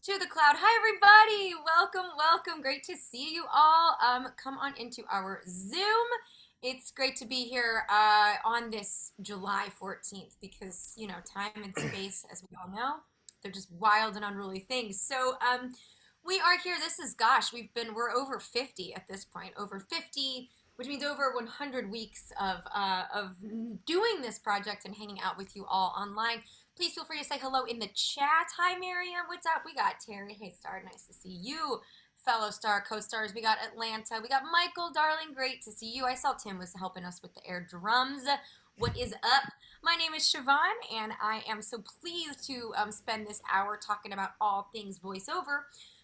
to the cloud. Hi, everybody. Welcome. Great to see you all. Come on into our Zoom. It's great to be here on this July 14th because, time and space, as we all know, they're just wild and unruly things. So, we are here. We're over 50 at this point, over 50, which means over 100 weeks of doing this project and hanging out with you all online. Please feel free to say hello in the chat. Hi, Miriam. What's up? We got Terry. Hey, Star. Nice to see you. Fellow Star co-stars. We got Atlanta. We got Michael, darling. Great to see you. I saw Tim was helping us with the air drums. What is up? My name is Siobhan, and I am so pleased to spend this hour talking about all things voiceover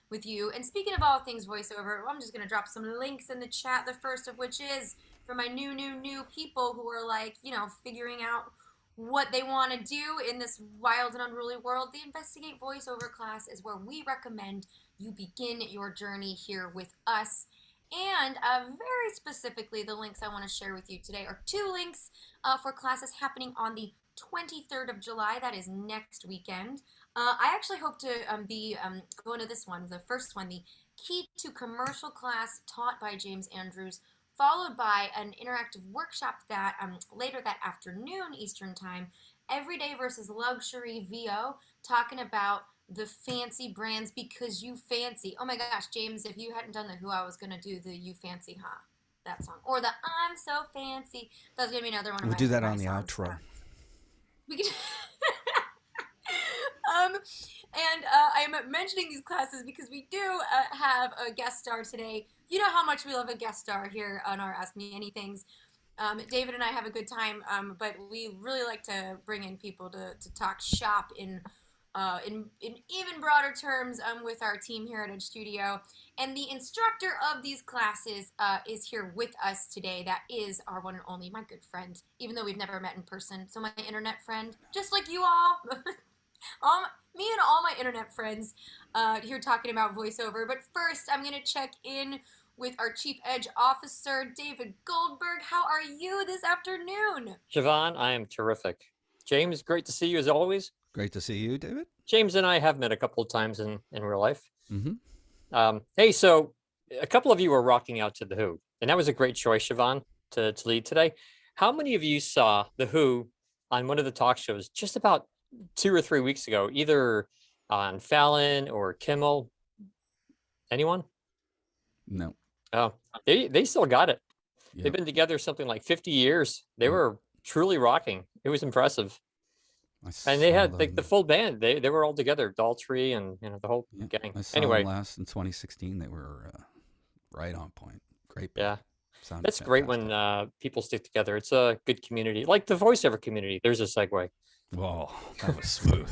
with you. And speaking of all things voiceover, I'm just going to drop some links in the chat, the first of which is for my new people who are figuring out what they want to do in this wild and unruly world. The Investigate Voiceover class is where we recommend you begin your journey here with us. And very specifically, the links I want to share with you today are two links for classes happening on the 23rd of July. That is next weekend. I actually hope to be going to this one, the first one, the Key to Commercial class taught by James Andrews, followed by an interactive workshop that later that afternoon Eastern Time, Everyday versus Luxury VO, talking about the fancy brands because you fancy. Oh my gosh, James, if you hadn't done the Who, I was going to do the You Fancy, huh? That song. Or the I'm So Fancy. That's going to be another one of We'll my do that my on the songs. outro. We could I'm mentioning these classes because we do have a guest star today. You know how much we love a guest star here on our Ask Me Anythings. David and I have a good time, but we really like to bring in people to talk shop in even broader terms with our team here at Edge Studio. And the instructor of these classes is here with us today. That is our one and only, my good friend, even though we've never met in person. So my internet friend, just like you all, me and all my internet friends here talking about voiceover. But first, I'm going to check in with our Chief Edge Officer, David Goldberg. How are you this afternoon? Siobhan, I am terrific. James, great to see you as always. Great to see you, David. James and I have met a couple of times in real life. Mm-hmm. Hey, so a couple of you were rocking out to The Who, and that was a great choice, Siobhan, to lead today. How many of you saw The Who on one of the talk shows just about 2 or 3 weeks ago, either on Fallon or Kimmel? Anyone? No. Oh, they still got it. Yep. They've been together something like 50 years. They were truly rocking. It was impressive. And they had like the full band. They were all together, Daltrey and the whole gang. I saw Anyway, them last in 2016. They were right on point. Great band. Yeah, that's great when people stick together. It's a good community, like the voiceover community. There's a segue. Whoa, that was smooth.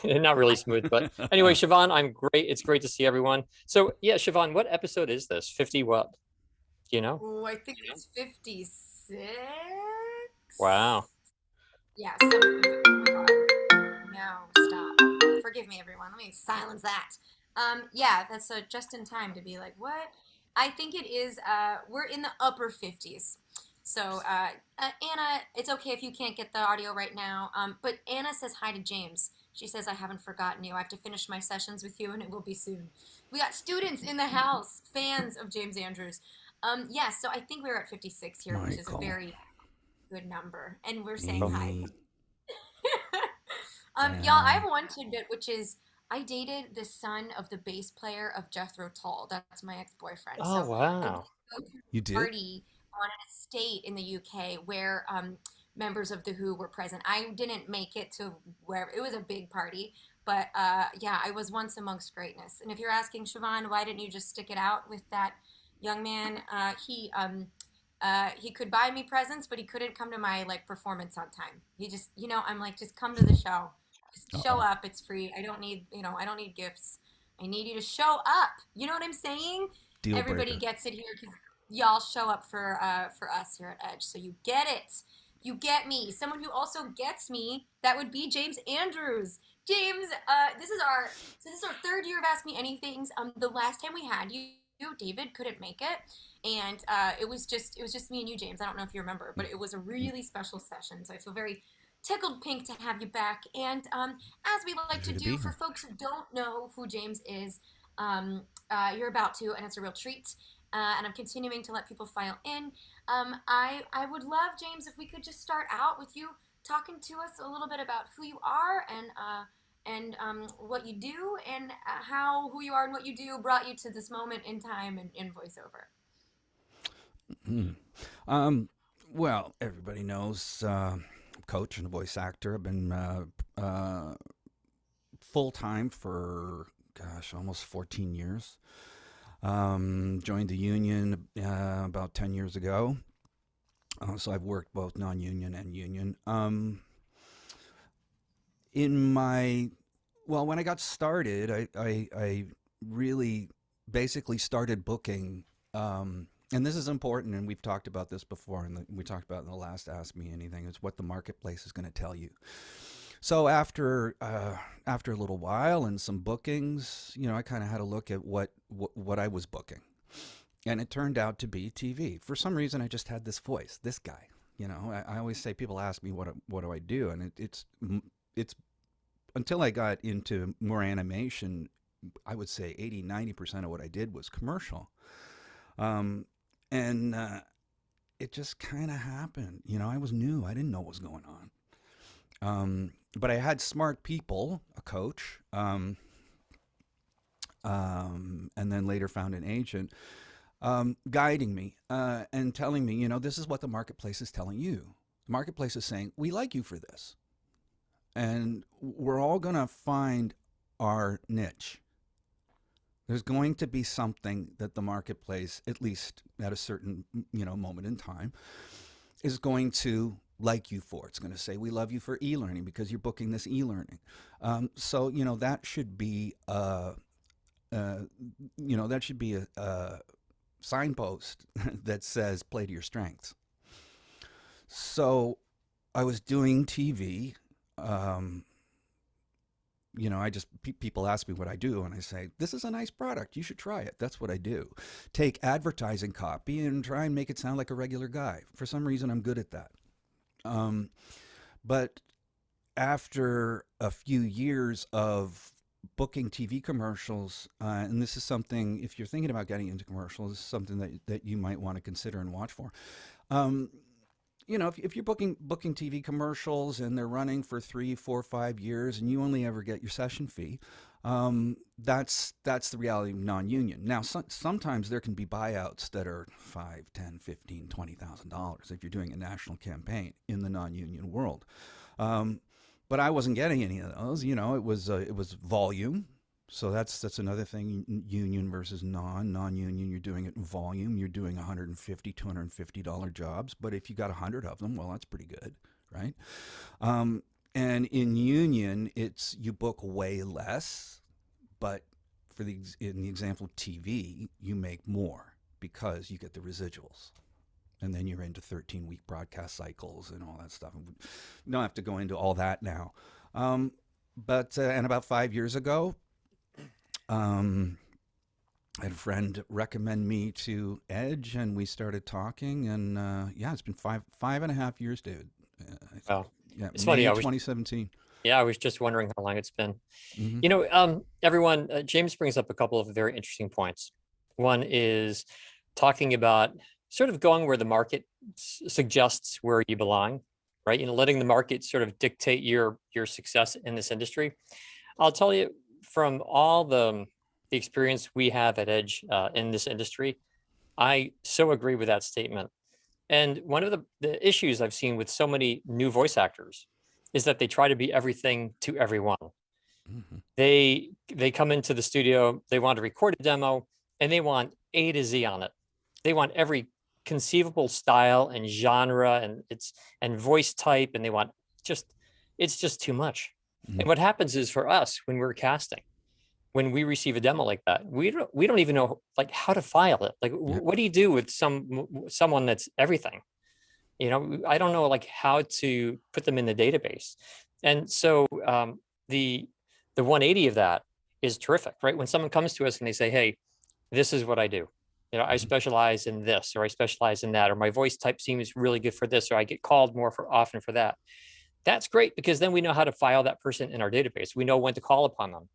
Not really smooth, but anyway, Siobhan, I'm great. It's great to see everyone. So yeah, Siobhan, what episode is this? 50 what? Do you know? Oh, I think it's 56. Wow. Yeah. Oh my God. No, stop. Forgive me, everyone. Let me silence that. Yeah, that's just in time to be like, what? I think it is. We're in the upper 50s. So, Anna, it's okay if you can't get the audio right now. But Anna says hi to James. She says, I haven't forgotten you. I have to finish my sessions with you, and it will be soon. We got students in the house, fans of James Andrews. Yes, so I think we're at 56 here, which is a very good number. And we're saying hi. Y'all, I have one tidbit, which is I dated the son of the bass player of Jethro Tull. That's my ex-boyfriend. Oh, so wow. You did? Party on an estate in the UK where members of the Who were present. I didn't make it to where it was a big party, but yeah, I was once amongst greatness. And if you're asking, Siobhan, why didn't you just stick it out with that young man? He could buy me presents, but he couldn't come to my performance on time. He just, I'm like, just come to the show. Just show up. It's free. I don't need gifts. I need you to show up. You know what I'm saying? Deal Everybody breaker. gets it here because y'all show up for us here at Edge. So you get it. You get me. Someone who also gets me, that would be James Andrews. James, this is our third year of Ask Me Anythings. The last time we had you, David couldn't make it, and it was just me and you, James. I don't know if you remember, but it was a really special session. So I feel very tickled pink to have you back. And as we like Pleasure to to do be for here. folks who don't know who James is, you're about to, and it's a real treat. And I'm continuing to let people file in. I would love, James, if we could just start out with you talking to us a little bit about who you are and what you do and how who you are and what you do brought you to this moment in time in voiceover. Mm. Um, well, everybody knows coach and a voice actor. I've been full time for, gosh, almost 14 years. Joined the union about 10 years ago. So I've worked both non union and union. In my Well, when I got started, I really basically started booking. And this is important, and we've talked about this before, and we talked about in the last Ask Me Anything. Is what the marketplace is going to tell you. So after a little while and some bookings, I kind of had a look at what I was booking, and it turned out to be TV. For some reason, I just had this voice, this guy. I always say, people ask me what do I do, and it's until I got into more animation, I would say 80-90% of what I did was commercial. Um, and it just kind of happened. I was new. I didn't know what was going on. But I had smart people, a coach, and then later found an agent, guiding me and telling me, this is what the marketplace is telling you. The marketplace is saying, we like you for this. And we're all going to find our niche. There's going to be something that the marketplace, at least at a certain moment in time, is going to like you for. It's going to say, we love you for e-learning because you're booking this e-learning. So that should be a signpost that says play to your strengths. So I was doing TV. People ask me what I do, and I say, this is a nice product. You should try it. That's what I do. Take advertising copy and try and make it sound like a regular guy. For some reason, I'm good at that. But after a few years of booking TV commercials, and this is something, if you're thinking about getting into commercials, this is something that you might want to consider and watch for. If you're booking TV commercials and they're running for 3, 4, 5 years and you only ever get your session fee, that's the reality of non-union. Now, sometimes there can be buyouts that are $5, $10, $15, $20,000 if you're doing a national campaign in the non-union world. But I wasn't getting any of those. It was volume. So that's another thing, union versus non-union. You're doing it in volume. You're doing $150, $250 jobs. But if you got 100 of them, well, that's pretty good, right? And in union, you book way less, but in the example of TV, you make more because you get the residuals. And then you're into 13-week broadcast cycles and all that stuff. We don't have to go into all that now. But about 5 years ago, I had a friend recommend me to Edge, and we started talking. And it's been five and a half years, David. Wow. Yeah, It's May funny. 2017. I was just wondering how long it's been. Mm-hmm. Everyone, James brings up a couple of very interesting points. One is talking about sort of going where the market suggests where you belong, right? Letting the market sort of dictate your success in this industry. I'll tell you, from all the experience we have at Edge in this industry, I so agree with that statement. And one of the issues I've seen with so many new voice actors is that they try to be everything to everyone. Mm-hmm. They come into the studio, they want to record a demo, and they want A to Z on it. They want every conceivable style and genre and voice type, and they want it's just too much. Mm-hmm. And what happens is, for us, when we're casting, when we receive a demo like that, we don't even know like how to file it. Like, what do you do with someone that's everything? I don't know like how to put them in the database. And so the 180 of that is terrific, right? When someone comes to us and they say, hey, this is what I do. I specialize in this, or I specialize in that, or my voice type seems really good for this, or I get called more often for that. That's great because then we know how to file that person in our database. We know when to call upon them.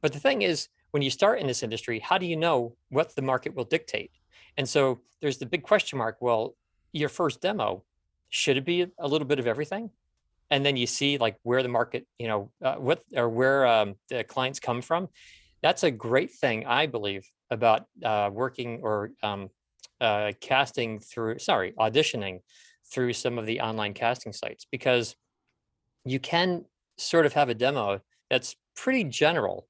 But the thing is, when you start in this industry, how do you know what the market will dictate? And so there's the big question mark. Well, your first demo, should it be a little bit of everything? And then you see like where the market, what or where the clients come from. That's a great thing, I believe, about working or auditioning through some of the online casting sites, because you can sort of have a demo that's pretty general,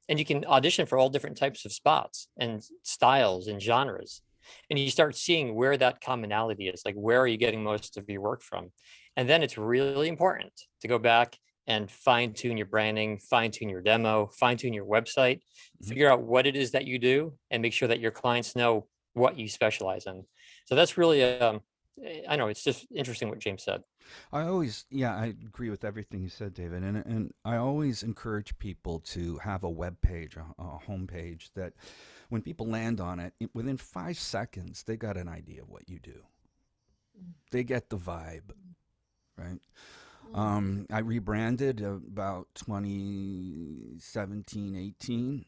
and you can audition for all different types of spots and styles and genres, and you start seeing where that commonality is, like where are you getting most of your work from. And then it's really important to go back and fine tune your branding, fine tune your demo, fine tune your website, Mhm. figure out what it is that you do, and make sure that your clients know what you specialize in. So that's really I know it's just interesting what James said. Yeah, I agree with everything you said, David. And I always encourage people to have a web page, a home page that when people land on it, within 5 seconds, they got an idea of what you do. They get the vibe, right? Mm. I rebranded about 2017, 18,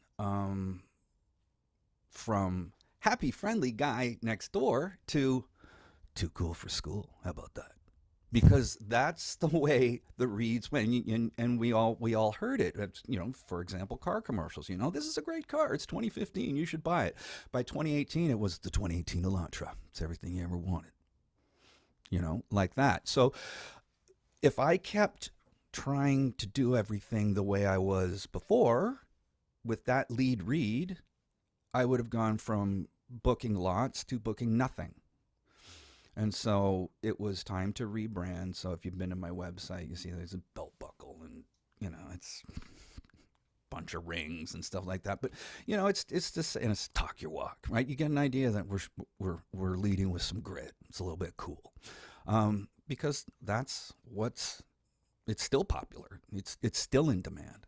from happy, friendly guy next door to too cool for school. How about that? Because that's the way the reads went, and we all heard it. For example, car commercials. This is a great car. It's 2015. You should buy it. By 2018, it was the 2018 Elantra. It's everything you ever wanted. Like that. So if I kept trying to do everything the way I was before with that lead read, I would have gone from booking lots to booking nothing. And so it was time to rebrand. So if you've been to my website, you see there's a belt buckle and it's a bunch of rings and stuff like that. But it's just, and it's talk your walk, right? You get an idea that we're leading with some grit. It's a little bit cool, because that's it's still popular. It's still in demand.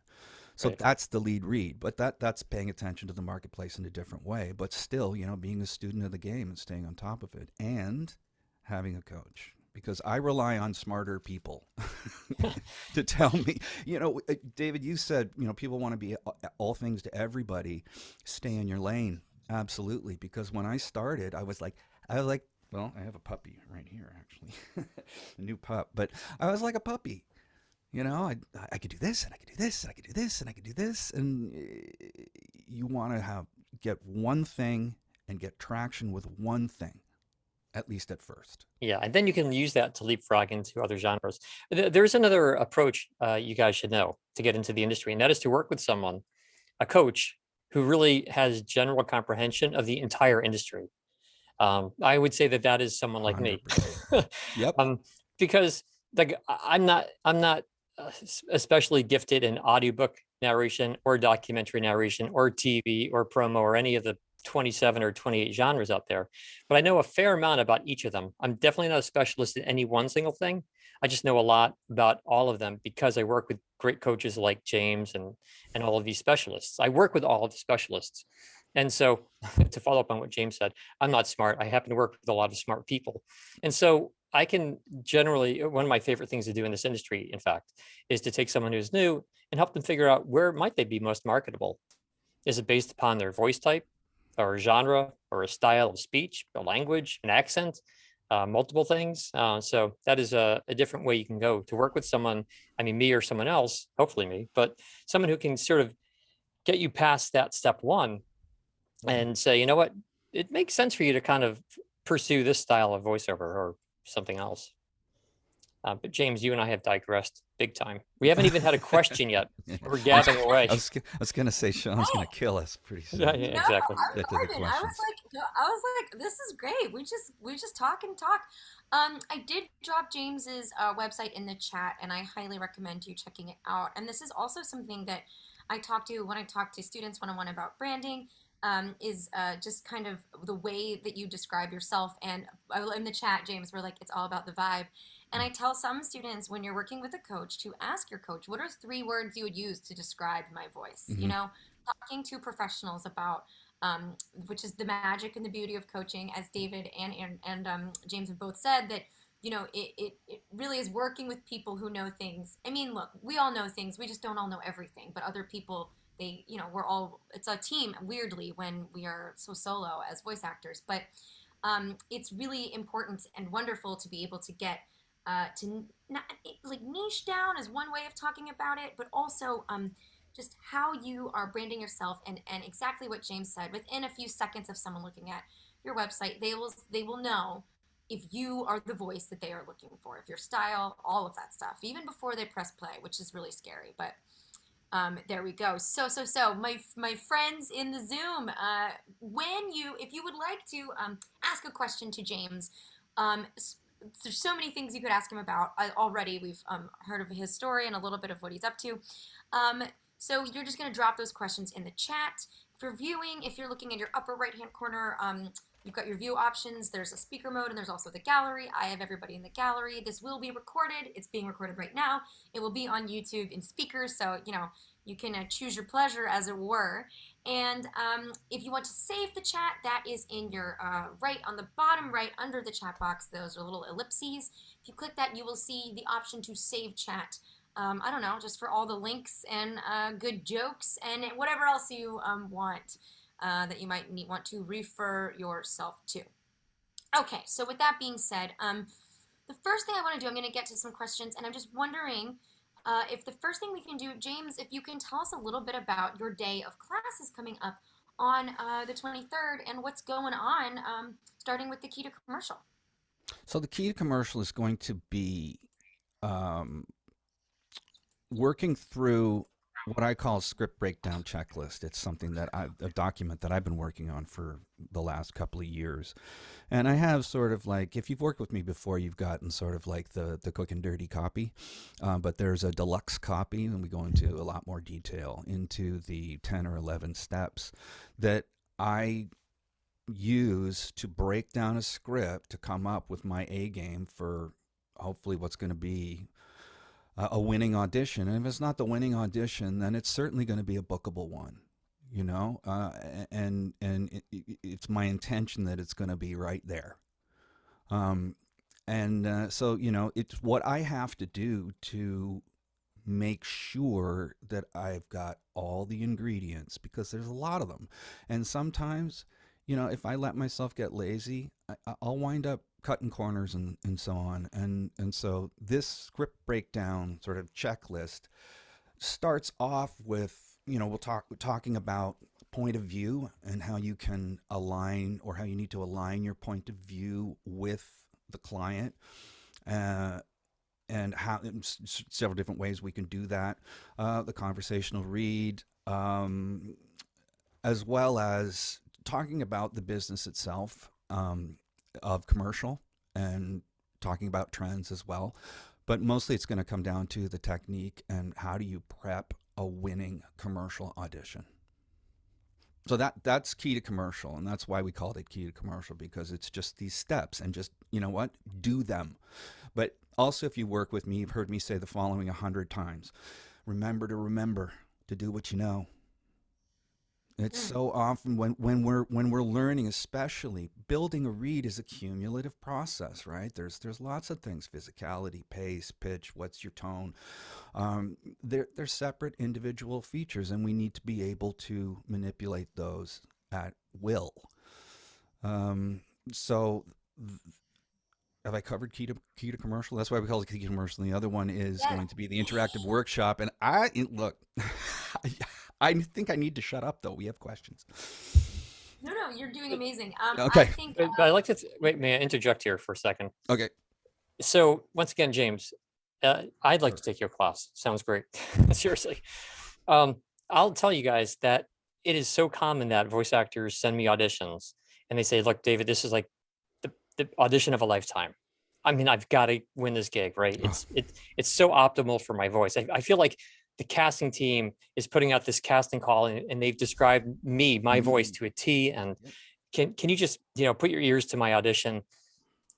So Right. that's the lead read, but that's paying attention to the marketplace in a different way. But still, being a student of the game and staying on top of it, and having a coach, because I rely on smarter people to tell me. David, you said people want to be all things to everybody. Stay in your lane, absolutely. Because when I started, I was like, well, I have a puppy right here, actually, a new pup, but I was like a puppy. I could do this, and I could do this, and I could do this, and I could do this, and you want to get one thing and get traction with one thing, at least at first. Yeah, and then you can use that to leapfrog into other genres. There's another approach you guys should know to get into the industry, and that is to work with someone, a coach, who really has general comprehension of the entire industry. I would say that that is someone like me, 100%. Yep. um, because like I'm not especially gifted in audiobook narration or documentary narration or TV or promo or any of the 27 or 28 genres out there, but I know a fair amount about each of them. I'm definitely not a specialist in any one single thing. I just know a lot about all of them because I work with great coaches like James and all of these specialists. I work with all of the specialists. And so to follow up on what James said, I'm not smart. I happen to work with a lot of smart people. And so I can generally, one of my favorite things to do in this industry, in fact, is to take someone who's new and help them figure out where might they be most marketable. Is it based upon their voice type or a genre or a style of speech, a language, an accent, multiple things? So that is a different way you can go to work with someone. I mean, me or someone else, hopefully me, but someone who can sort of get you past that step one Mhm. and say, you know what, it makes sense for you to kind of pursue this style of voiceover or something else. But James, you and I have digressed big time. We haven't even had a question yet. We're I was, gabbing away. I was gonna say Sean's gonna kill us pretty Yeah, soon yeah, No, to exactly. I'm get to the garden. questions. I was like, this is great. We just talk and talk. I did drop James's website in the chat, and I highly recommend you checking it out. And this is also something that I talk to when I talk to students one on one about branding. Is just kind of the way that you describe yourself. And in the chat, James, we're like, it's all about the vibe. And I tell some students when you're working with a coach to ask your coach, what are 3 words you would use to describe my voice? Mm-hmm. Talking to professionals about which is the magic and the beauty of coaching, as David and James have both said, that it really is working with people who know things. I mean, look, we all know things. We just don't all know everything. But other people, it's a team, weirdly, when we are so solo as voice actors. But it's really important and wonderful to be able to get to not like niche down is one way of talking about it, but also just how you are branding yourself and exactly what James said. Within a few seconds of someone looking at your website, they will know if you are the voice that they are looking for, if your style, all of that stuff, even before they press play, which is really scary. But there we go. So, my friends in the Zoom, if you would like to ask a question to James, there's so many things you could ask him about already. We've heard of his story and a little bit of what he's up to. Um, so you're just going to drop those questions in the chat. If you're viewing, if you're looking at your upper right-hand corner, you've got your view options. There's a speaker mode, and there's also the gallery. I have everybody in the gallery. This will be recorded. It's being recorded right now. It will be on YouTube in speakers, so, you can choose your pleasure, as it were. And if you want to save the chat, that is in your right on the bottom right under the chat box. Those are little ellipses. If you click that, you will see the option to save chat. I don't know, just for all the links and good jokes and whatever else you want that you might want to refer yourself to. Okay, so with that being said, the first thing I want to do, I'm going to get to some questions, and I'm just wondering if the first thing we can do, James, if you can tell us a little bit about your day of classes coming up on the 23rd and what's going on, starting with the key to commercial. So the key to commercial is going to be um, working through what I call a script breakdown checklist. It's something that a document that I've been working on for the last couple of years. And I have sort of like, if you've worked with me before, you've gotten sort of like the quick and dirty copy, but there's a deluxe copy, and we go into a lot more detail into the 10 or 11 steps that I use to break down a script to come up with my A game for hopefully what's going to be a winning audition. And if it's not the winning audition, then it's certainly going to be a bookable one, and it's my intention that it's going to be right there. So, it's what I have to do to make sure that I've got all the ingredients, because there's a lot of them. And sometimes, if I let myself get lazy, I'll wind up cutting corners and so on. And so this script breakdown sort of checklist starts off with, we're talking about point of view and how you can align, or how you need to align your point of view with the client. And how several different ways we can do that. The conversational read, as well as talking about the business itself of commercial, and talking about trends as well. But mostly it's going to come down to the technique and how do you prep a winning commercial audition. So that's key to commercial, and that's why we called it key to commercial, because it's just these steps, and just, do them. But also, if you work with me, you've heard me say the following 100 times. Remember to do what you know. It's so often when we're learning, especially building a read is a cumulative process, right? There's lots of things: physicality, pace, pitch, what's your tone. They're separate individual features, and we need to be able to manipulate those at will. So have I covered key to commercial? That's why we call it key to commercial. And the other one is going to be the interactive workshop. And look, I think I need to shut up, though. We have questions. No, you're doing amazing. Okay. I think. But I'd like to wait. May I interject here for a second? Okay. So once again, James, I'd like to take your class. Sounds great. Seriously. I'll tell you guys that it is so common that voice actors send me auditions and they say, look, David, this is like the audition of a lifetime. I mean, I've got to win this gig, right? It's so optimal for my voice. I feel like the casting team is putting out this casting call, and they've described my voice to a T. And can you just, put your ears to my audition?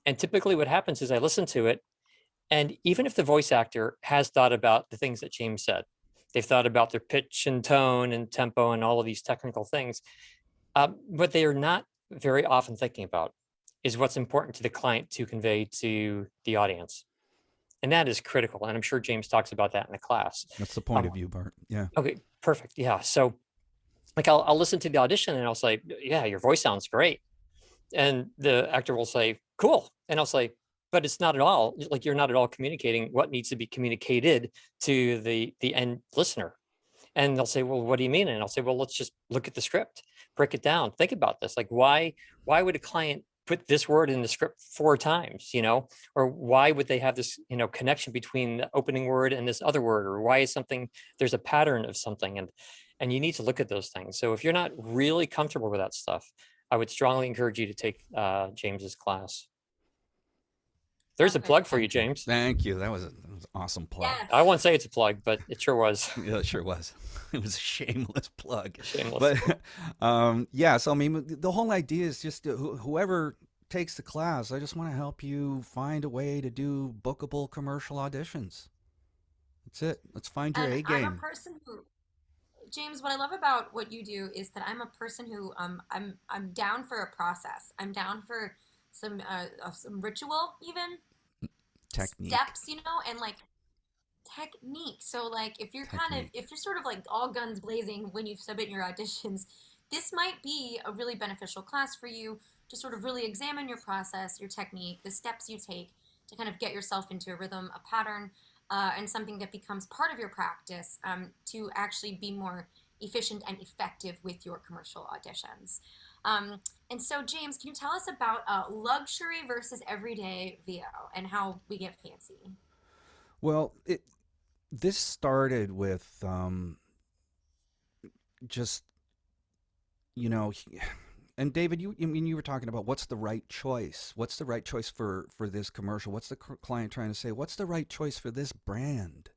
And typically what happens is I listen to it, and even if the voice actor has thought about the things that James said, they've thought about their pitch and tone and tempo and all of these technical things, but they are not very often thinking about is what's important to the client to convey to the audience. And that is critical. And I'm sure James talks about that in the class. That's the point of view, Bart. Yeah. Okay, perfect. Yeah. So like I'll listen to the audition and I'll say, yeah, your voice sounds great. And the actor will say, cool. And I'll say, but it's not at all like you're not at all communicating what needs to be communicated to the end listener. And they'll say, well, what do you mean? And I'll say, well, let's just look at the script, break it down, think about this. Like, why would a client put this word in the script 4 times, or why would they have this, connection between the opening word and this other word, or why is there's a pattern of something. And you need to look at those things. So if you're not really comfortable with that stuff, I would strongly encourage you to take James's class. There's a plug for you, James. Thank you. That was an awesome plug. Yes. I won't say it's a plug, but it sure was. Yeah, it sure was. It was a shameless plug. Shameless. But yeah, so I mean, the whole idea is just whoever takes the class, I just want to help you find a way to do bookable commercial auditions. That's it. Let's find your A game. I'm a person who, James, what I love about what you do is that I'm a person who I'm down for a process. I'm down for some ritual, even Technique. steps, and like technique. So like if you're sort of like all guns blazing when you submit your auditions, this might be a really beneficial class for you to sort of really examine your process, your technique, the steps you take to kind of get yourself into a rhythm, a pattern, and something that becomes part of your practice to actually be more efficient and effective with your commercial auditions. And so, James, can you tell us about luxury versus everyday VO and how we get fancy? Well, this started with just and David, you were talking about what's the right choice? What's the right choice for this commercial? What's the client trying to say? What's the right choice for this brand?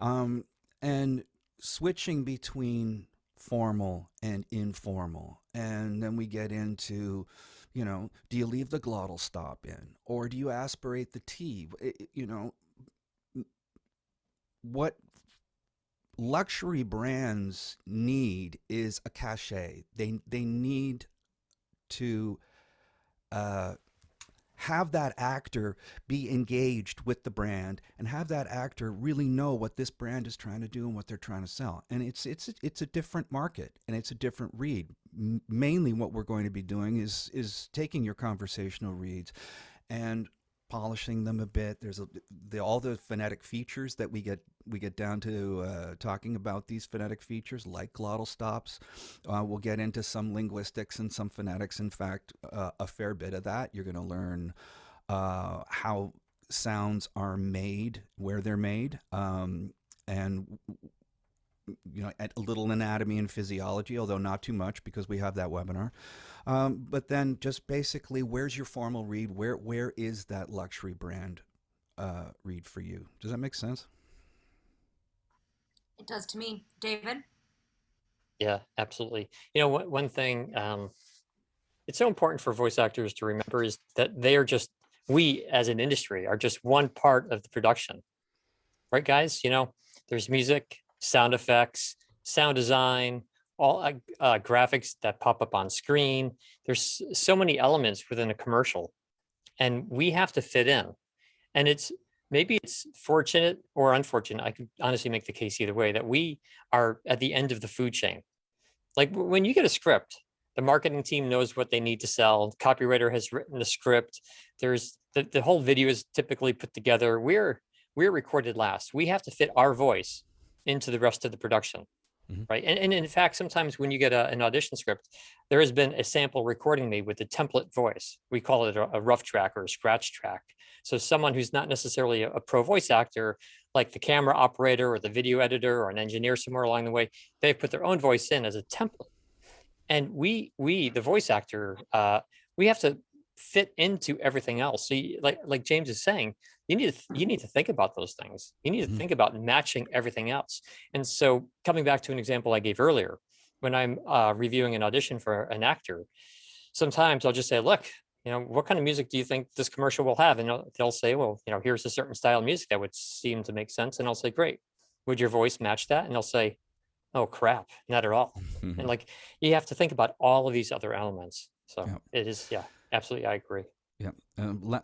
And switching between formal and informal, and then we get into, do you leave the glottal stop in, or do you aspirate the T? What luxury brands need is a cachet. They need to have that actor be engaged with the brand and have that actor really know what this brand is trying to do and what they're trying to sell. And it's a different market and it's a different read. Mainly what we're going to be doing is taking your conversational reads and polishing them a bit. There's all the phonetic features that we get down to talking about these phonetic features like glottal stops. We'll get into some linguistics and some phonetics. In fact, a fair bit of that. You're going to learn how sounds are made, where they're made, and a little anatomy and physiology, although not too much because we have that webinar. But then just basically, where's your formal read? Where is that luxury brand read for you? Does that make sense? It does to me. David? Yeah, absolutely. One thing, it's so important for voice actors to remember is that we as an industry are just one part of the production, right, guys? There's music, sound effects, sound design, all graphics that pop up on screen. There's so many elements within a commercial, and we have to fit in. And maybe it's fortunate or unfortunate. I could honestly make the case either way that we are at the end of the food chain. Like when you get a script, the marketing team knows what they need to sell. The copywriter has written the script. There's the whole video is typically put together. We're recorded last. We have to fit our voice into the rest of the production. Mm-hmm. Right. And in fact, sometimes when you get an audition script, there has been a sample recording made with the template voice. We call it a rough track or a scratch track. So someone who's not necessarily a pro voice actor, like the camera operator or the video editor or an engineer somewhere along the way, they've put their own voice in as a template. And we the voice actor, we have to fit into everything else. So like James is saying, you need to think about those things. You need to think about matching everything else. And so coming back to an example I gave earlier, when I'm reviewing an audition for an actor, sometimes I'll just say, look, what kind of music do you think this commercial will have? And they'll say, well, here's a certain style of music that would seem to make sense. And I'll say, great. Would your voice match that? And they'll say, oh crap, not at all. And like, you have to think about all of these other elements. So It is, yeah. Absolutely, I agree. Yeah.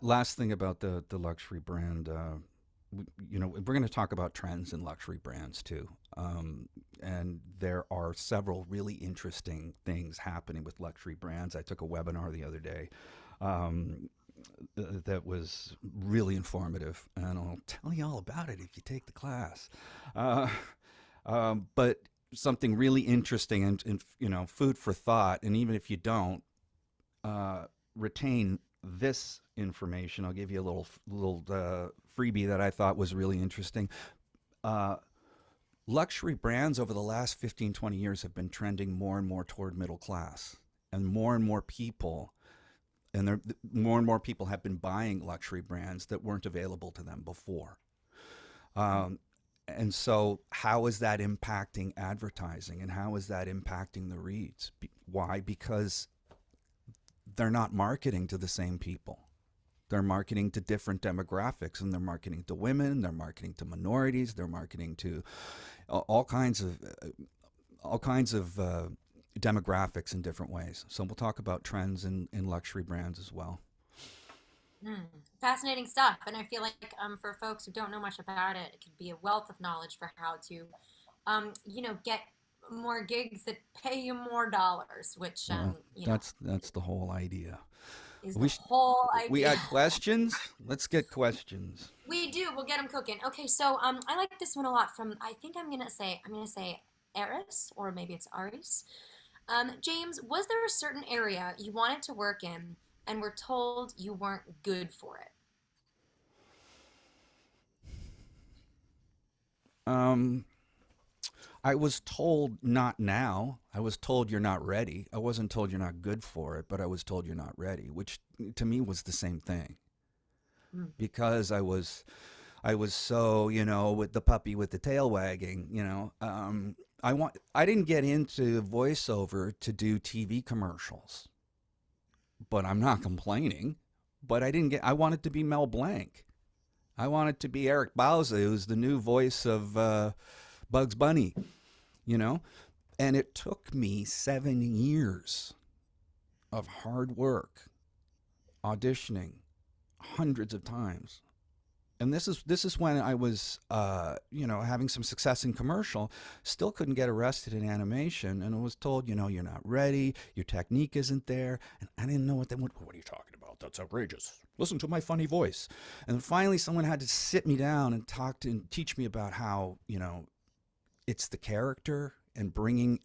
Last thing about the luxury brand, we're going to talk about trends in luxury brands too. And there are several really interesting things happening with luxury brands. I took a webinar the other day um, that was really informative, and I'll tell you all about it if you take the class. Uh, but something really interesting and food for thought. And even if you don't, uh, retain this information. I'll give you a little freebie that I thought was really interesting. Uh, Luxury brands over the last 15, 20 years have been trending more and more toward middle class, and more people. And more and more people have been buying luxury brands that weren't available to them before. Um, and so, how is that impacting advertising, and how is that impacting the reads? Why? Because they're not marketing to the same people. They're marketing to different demographics, and they're marketing to women, they're marketing to minorities, they're marketing to all kinds of demographics in different ways. So we'll talk about trends in luxury brands as well. Mm, fascinating stuff. And I feel like for folks who don't know much about it, it could be a wealth of knowledge for how to, get more gigs that pay you more dollars, which, Well, that's the whole idea. is the We sh- whole we idea. got questions. Let's get questions. We do. We'll get them cooking. Okay, so I like this one a lot. From I think I'm gonna say Eris, or maybe it's Aris. James, was there a certain area you wanted to work in and were told you weren't good for it? Um, I was told not now. I was told you're not ready. I wasn't told you're not good for it, but I was told you're not ready, which to me was the same thing Mm. because I was so, with the puppy with the tail wagging, I didn't get into voiceover to do TV commercials, but I'm not complaining. But I wanted to be Mel Blanc. I wanted to be Eric Bauza, who's the new voice of Bugs Bunny, you know? And it took me 7 years of hard work, auditioning hundreds of times. And this is when I was, having some success in commercial. Still couldn't get arrested in animation, and I was told, you're not ready. Your technique isn't there, and I didn't know what they went. What are you talking about? That's outrageous. Listen to my funny voice. And finally, someone had to sit me down and and teach me about how it's the character and bringing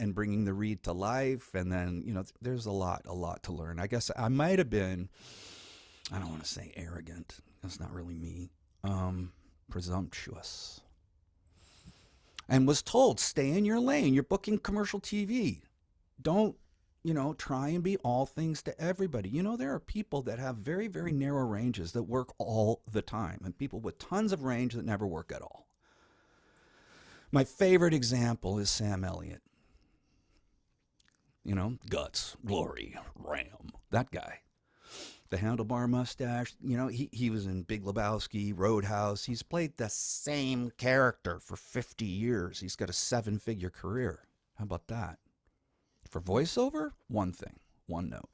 the read to life. And then there's a lot to learn. I guess I might have been. I don't want to say arrogant. That's not really me. Presumptuous, and was told, stay in your lane. You're booking commercial TV. Don't, try and be all things to everybody. There are people that have very, very narrow ranges that work all the time, and people with tons of range that never work at all. My favorite example is Sam Elliott. Guts, glory, ram. That guy. The handlebar mustache. He was in Big Lebowski, Roadhouse. He's played the same character for 50 years. He's got a 7-figure career. How about that? For voiceover, one thing, one note.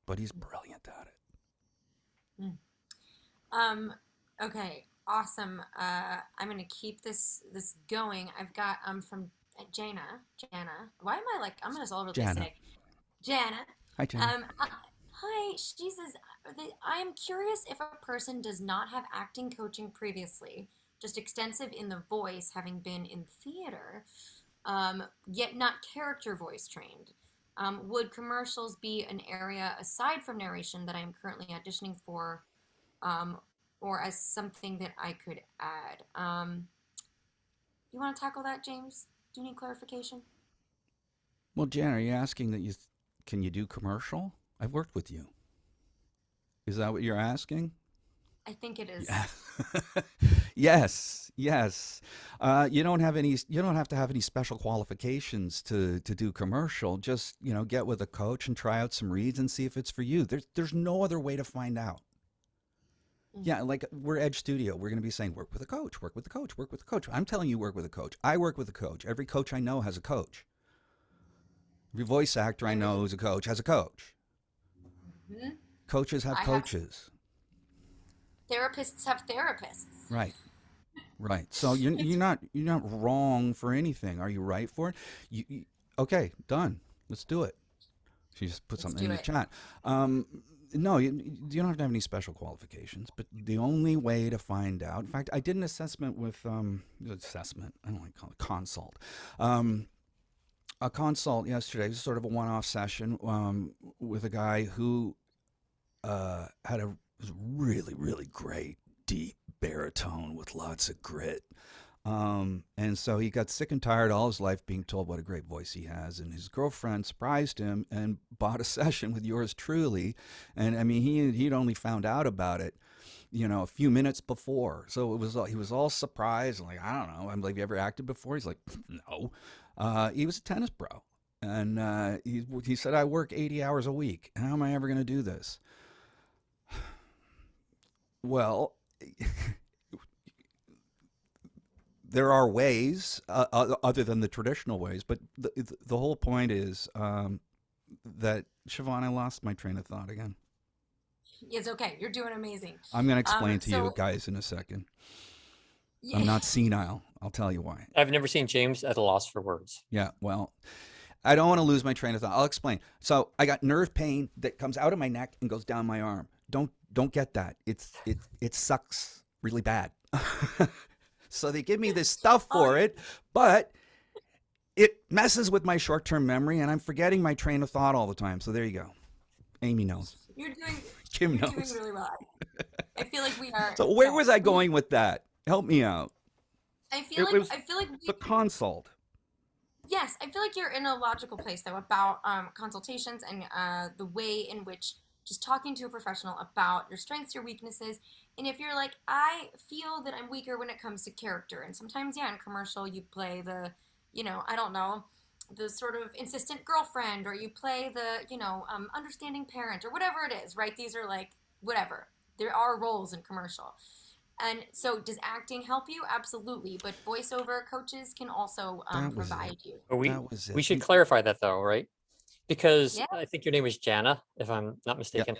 But he's brilliant at it. Mm. Um, okay, awesome. I'm gonna keep this going. I've got from Jana. Jana. Why am I like I'm just all over the place Jana. today? Jana. Hi, Jana. Hi. She says, I am curious if a person does not have acting coaching previously, just extensive in the voice, having been in theater, yet not character voice trained. Would commercials be an area aside from narration that I am currently auditioning for, um, or as something that I could add? You want to tackle that, James? Do you need clarification? Well, Jana, are you asking that can you do commercial? I've worked with you. Is that what you're asking? I think it is. Yeah. Yes, yes. You don't have any. You don't have to have any special qualifications to do commercial. Just get with a coach and try out some reads and see if it's for you. There's no other way to find out. Mm. Yeah, like we're Edge Studio. We're going to be saying work with a coach, work with a coach, work with a coach. I'm telling you, work with a coach. I work with a coach. Every coach I know has a coach. Every voice actor I Very. know who's a coach has a coach. Mhm. Coaches have I have coaches. therapists have therapists. Right. Right. So It's you're not wrong for anything. Are you right for it? Okay, done. Let's do it. She just put let's something do in the it. chat. Um, no, you don't have to have any special qualifications, but the only way to find out. In fact, I did an assessment with assessment. I don't like to call it consult. Um, a consult yesterday. It was sort of a one-off session with a guy who had a was really really great deep baritone with lots of grit. And so he got sick and tired all his life being told what a great voice he has. And his girlfriend surprised him and bought a session with yours truly. And I mean, he'd only found out about it, a few minutes before. So he was all surprised. Like, I don't know. I'm like, have you ever acted before? He's like, no. He was a tennis pro. And he said, I work 80 hours a week. How am I ever going to do this? Well, there are ways other than the traditional ways, but the whole point is that Siobhan, I lost my train of thought again. It's okay. You're doing amazing. I'm going to explain to you So guys in a second. I'm yeah, not senile. I'll tell you why. I've never seen James at a loss for words. Yeah, well, I don't want to lose my train of thought. I'll explain. So I got nerve pain that comes out of my neck and goes down my arm. Don't get that. It sucks really bad. So they give me this stuff oh, for it, but it messes with my short-term memory and I'm forgetting my train of thought all the time. So there you go. Amy knows. you're doing Kim you're doing knows. really well. I feel like we are. So where No, was I we. going with that? Help me out. It was I feel like the we. consult. Yes, I feel like you're in a logical place though about consultations and the way in which just talking to a professional about your strengths, your weaknesses, and if you're like, I feel that I'm weaker when it comes to character, and sometimes yeah, in commercial you play the, I don't know, the sort of insistent girlfriend, or you play the, understanding parent, or whatever it is, right? These are like whatever. There are roles in commercial. And so, does acting help you? Absolutely. But voiceover coaches can also That was it. provide you. But That was we it. should clarify that though, right? Because Yeah. I think your name is Jana, if I'm not Yeah. mistaken.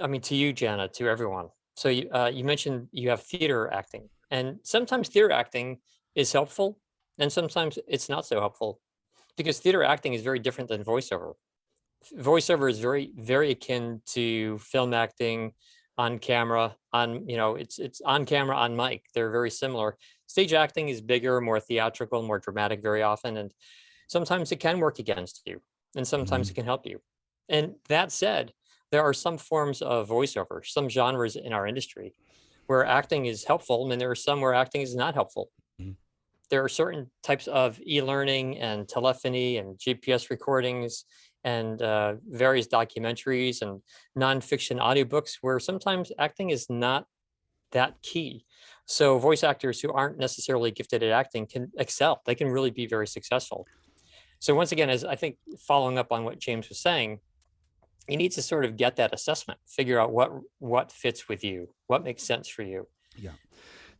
I mean, to you, Jana, to everyone. So you mentioned you have theater acting, and sometimes theater acting is helpful, and sometimes it's not so helpful because theater acting is very different than voiceover. Voiceover is very, very akin to film acting on camera, it's on camera, on mic. They're very similar. Stage acting is bigger, more theatrical, more dramatic very often, and sometimes it can work against you, and sometimes Mhm. it can help you. And that said, there are some forms of voiceover, some genres in our industry where acting is helpful, and there are some where acting is not helpful. Mhm. There are certain types of e-learning and telephony and GPS recordings and various documentaries and nonfiction audiobooks where sometimes acting is not that key. So voice actors who aren't necessarily gifted at acting can excel. They can really be very successful. So once again, as I think following up on what James was saying, you need to sort of get that assessment, figure out what fits with you, what makes sense for you. Yeah.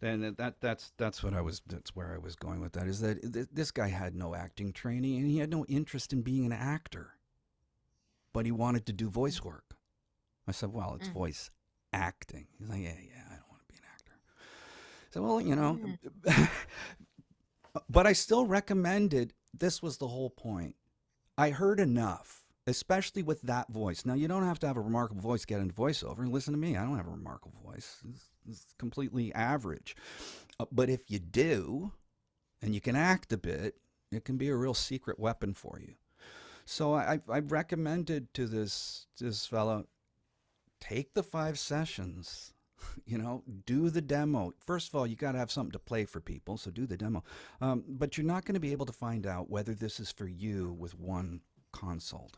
And that's what I was. That's where I was going with that. Is that this guy had no acting training and he had no interest in being an actor, but he wanted to do voice work. I said, well, it's Mm, voice acting. He's like, yeah, I don't want to be an actor. So well, mm, but I still recommended. This was the whole point. I heard enough, especially with that voice. Now, you don't have to have a remarkable voice to get into voiceover. Listen to me. I don't have a remarkable voice. It's completely average. But if you do, and you can act a bit, it can be a real secret weapon for you. So I recommended to this fellow, take the 5 sessions. Do the demo. First of all, you got to have something to play for people, so do the demo. But you're not going to be able to find out whether this is for you with one consult.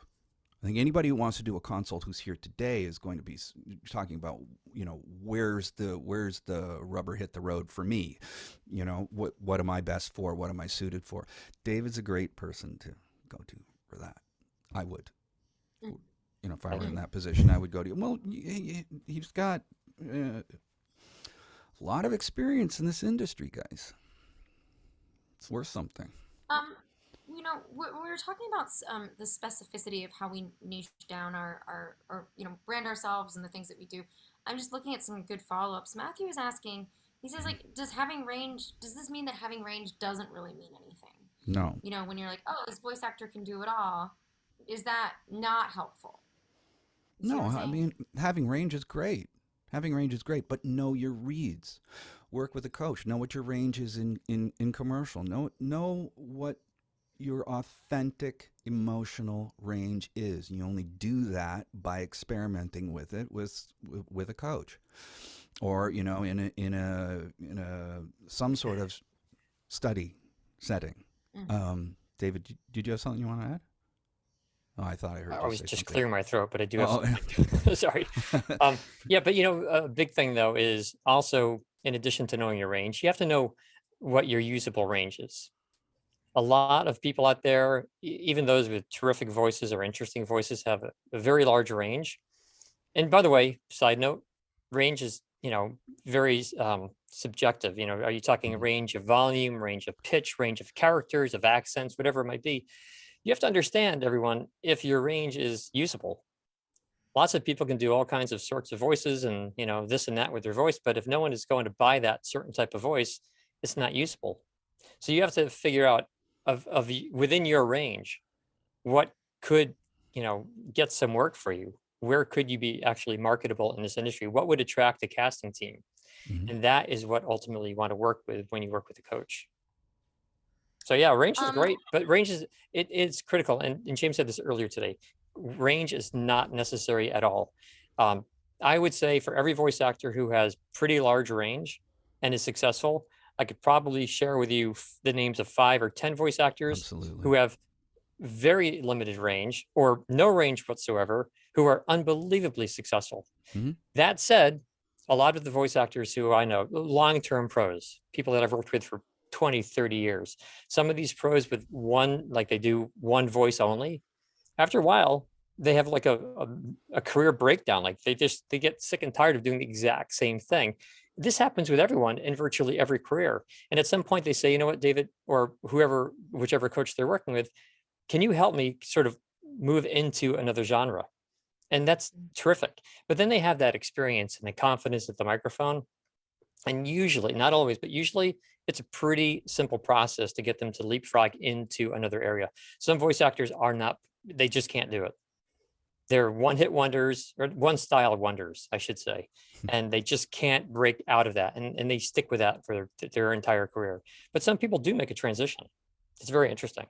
I think anybody who wants to do a consult who's here today is going to be talking about, where's the rubber hit the road for me? What am I best for? What am I suited for? David's a great person to go to for that. I would. mm, If I I, were in mm. that position, I would go to. Well, he's got a lot of experience in this industry, guys. It's worth something. Um, we're talking about the specificity of how we niche down our brand ourselves and the things that we do. I'm just looking at some good follow-ups. Matthew is asking, he says, Mhm. like, does this mean that having range doesn't really mean anything? No, When you're like, oh, this voice actor can do it all, is that not helpful? You see what no. I'm I saying? mean, having range is great. Having range is great, but know your reads. Work with a coach. Know what your range is in commercial. Know what your authentic emotional range is. You only do that by experimenting with it with a coach, or in a some sort of study setting. Mm-hmm. David, did you have something you want to add? Oh, I thought I heard I you was say just something. clearing my throat, but I do have Oh, something. Sorry. Yeah, but a big thing though is also, in addition to knowing your range, you have to know what your usable range is. A lot of people out there, even those with terrific voices or interesting voices, have a very large range. And by the way, side note, range is, very subjective. Are you talking a mhm, range of volume, range of pitch, range of characters, of accents, whatever it might be? You have to understand, everyone, if your range is usable. Lots of people can do all kinds of sorts of voices and, this and that with their voice, but if no one is going to buy that certain type of voice, it's not usable. So you have to figure out within your range, what could, get some work for you? Where could you be actually marketable in this industry? What would attract a casting team? mhm. And that is what ultimately you want to work with when you work with a coach. So yeah, range is Um, great, but range it's critical. And James said this earlier today. Range is not necessary at all. Um, I would say for every voice actor who has pretty large range and is successful, I could probably share with you the names of 5 or 10 voice actors Absolutely. who have very limited range or no range whatsoever, who are unbelievably successful. Mhm. That said, a lot of the voice actors who I know, long-term pros, people that I've worked with for 20, 30 years, some of these pros with like they do one voice only, after a while, they have like a career breakdown. Like they get sick and tired of doing the exact same thing. This happens with everyone in virtually every career. And at some point they say, you know what, David, or whoever, whichever coach they're working with, can you help me sort of move into another genre? And that's terrific. But then they have that experience and the confidence at the microphone. And usually, not always, but usually it's a pretty simple process to get them to leapfrog into another area. Some voice actors are not, they just can't do it. They're one hit wonders or one style wonders, I should say. And they just can't break out of that. And they stick with that for their entire career. But some people do make a transition. It's very interesting.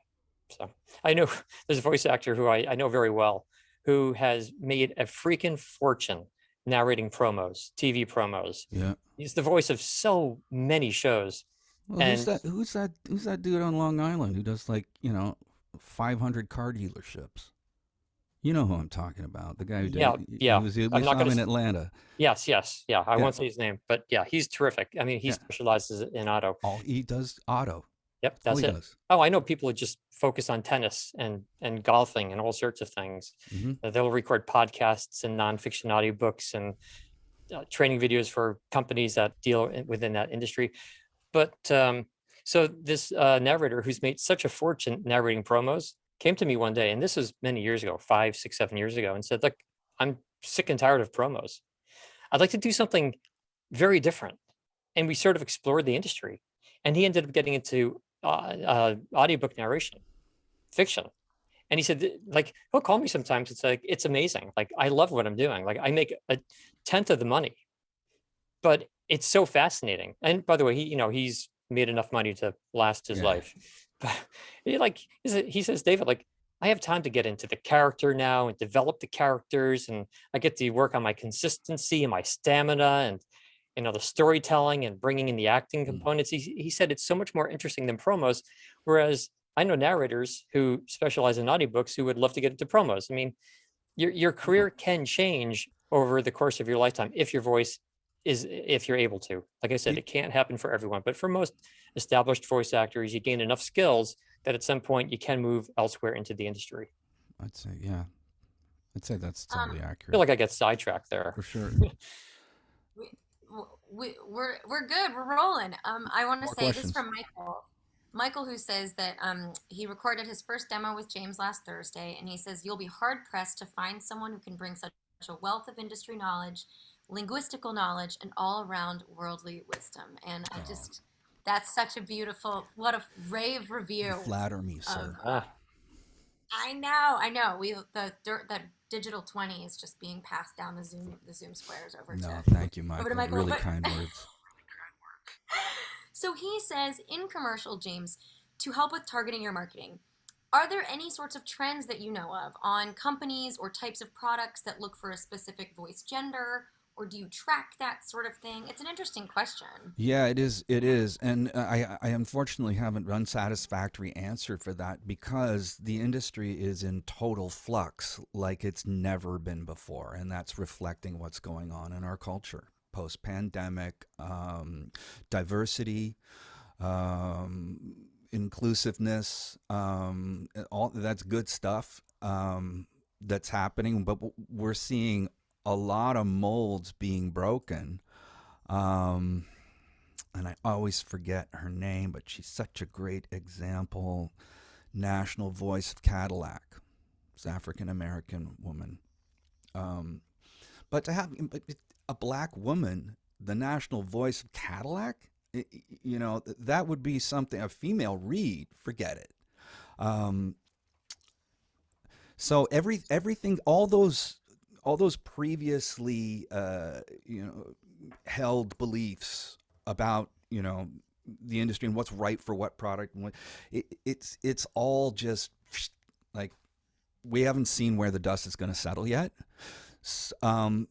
So I know there's a voice actor who I know very well who has made a freaking fortune narrating promos, TV promos. Yeah. He's the voice of so many shows. Well, who's And that? Who's that dude on Long Island who does 500 car dealerships? You know who I'm talking about. The guy who yeah, did. He yeah, was. I'm We not saw him going in to, Atlanta. yes, yes, yeah, I Yeah. won't say his name, but yeah, he's terrific. I mean, he Yeah. specializes in auto. All he does auto. Yep, All that's he it. does. Oh, I know people who just focus on tennis and golfing and all sorts of things. Hmm. They'll record podcasts and nonfiction audiobooks and training videos for companies that deal within that industry. But so this narrator who's made such a fortune narrating promos came to me one day, and this was many years ago, 5, 6, 7 years ago, and said, "Look, I'm sick and tired of promos. I'd like to do something very different." And we sort of explored the industry, and he ended up getting into audiobook narration, fiction. And he said, like, he'll call me sometimes. It's like, it's amazing. Like, I love what I'm doing. Like, I make a tenth of the money, but it's so fascinating. And by the way, he's made enough money to last his Yeah. life. But he says, David, like, I have time to get into the character now and develop the characters, and I get to work on my consistency and my stamina and the storytelling and bringing in the acting Mm. components. He said it's so much more interesting than promos. Whereas I know narrators who specialize in audiobooks who would love to get into promos. I mean, your Oh, career can change over the course of your lifetime if you're able to. Like I said, you, it can't happen for everyone, but for most established voice actors, you gain enough skills that at some point you can move elsewhere into the industry. I'd say yeah. I'd say that's um, totally I feel accurate like I get sidetracked there. for sure. we, we're good. We're rolling. I want to More say this questions. from Michael. Michael, who says that he recorded his first demo with James last Thursday, and he says you'll be hard pressed to find someone who can bring such a wealth of industry knowledge, linguistical knowledge, and all around worldly wisdom. And I Oh, just, that's such a beautiful, what a rave you review flatter me, of. sir. Ah, I know. We the digital 20 is just being passed down the Zoom squares No, thank you, over to Michael. Michael. Really But kind words. so he says in commercial, James, to help with targeting your marketing, are there any sorts of trends that you know of on companies or types of products that look for a specific voice gender? Or do you track that sort of thing? It's an interesting question. Yeah, it is. It is, and I unfortunately haven't an unsatisfactory answer for that because the industry is in total flux, like it's never been before, and that's reflecting what's going on in our culture post-pandemic, diversity, um, inclusiveness, all that's good stuff that's happening, but we're seeing a lot of molds being broken. Um, and I always forget her name, but she's such a great example. National voice of Cadillac. It's an African American woman. Um, but to have a black woman, the national voice of Cadillac, that would be something. A female Reed, forget it. Um, so everything, all those previously, held beliefs about the industry and what's right for what product and it's all just like we haven't seen where the dust is going to settle yet. Um,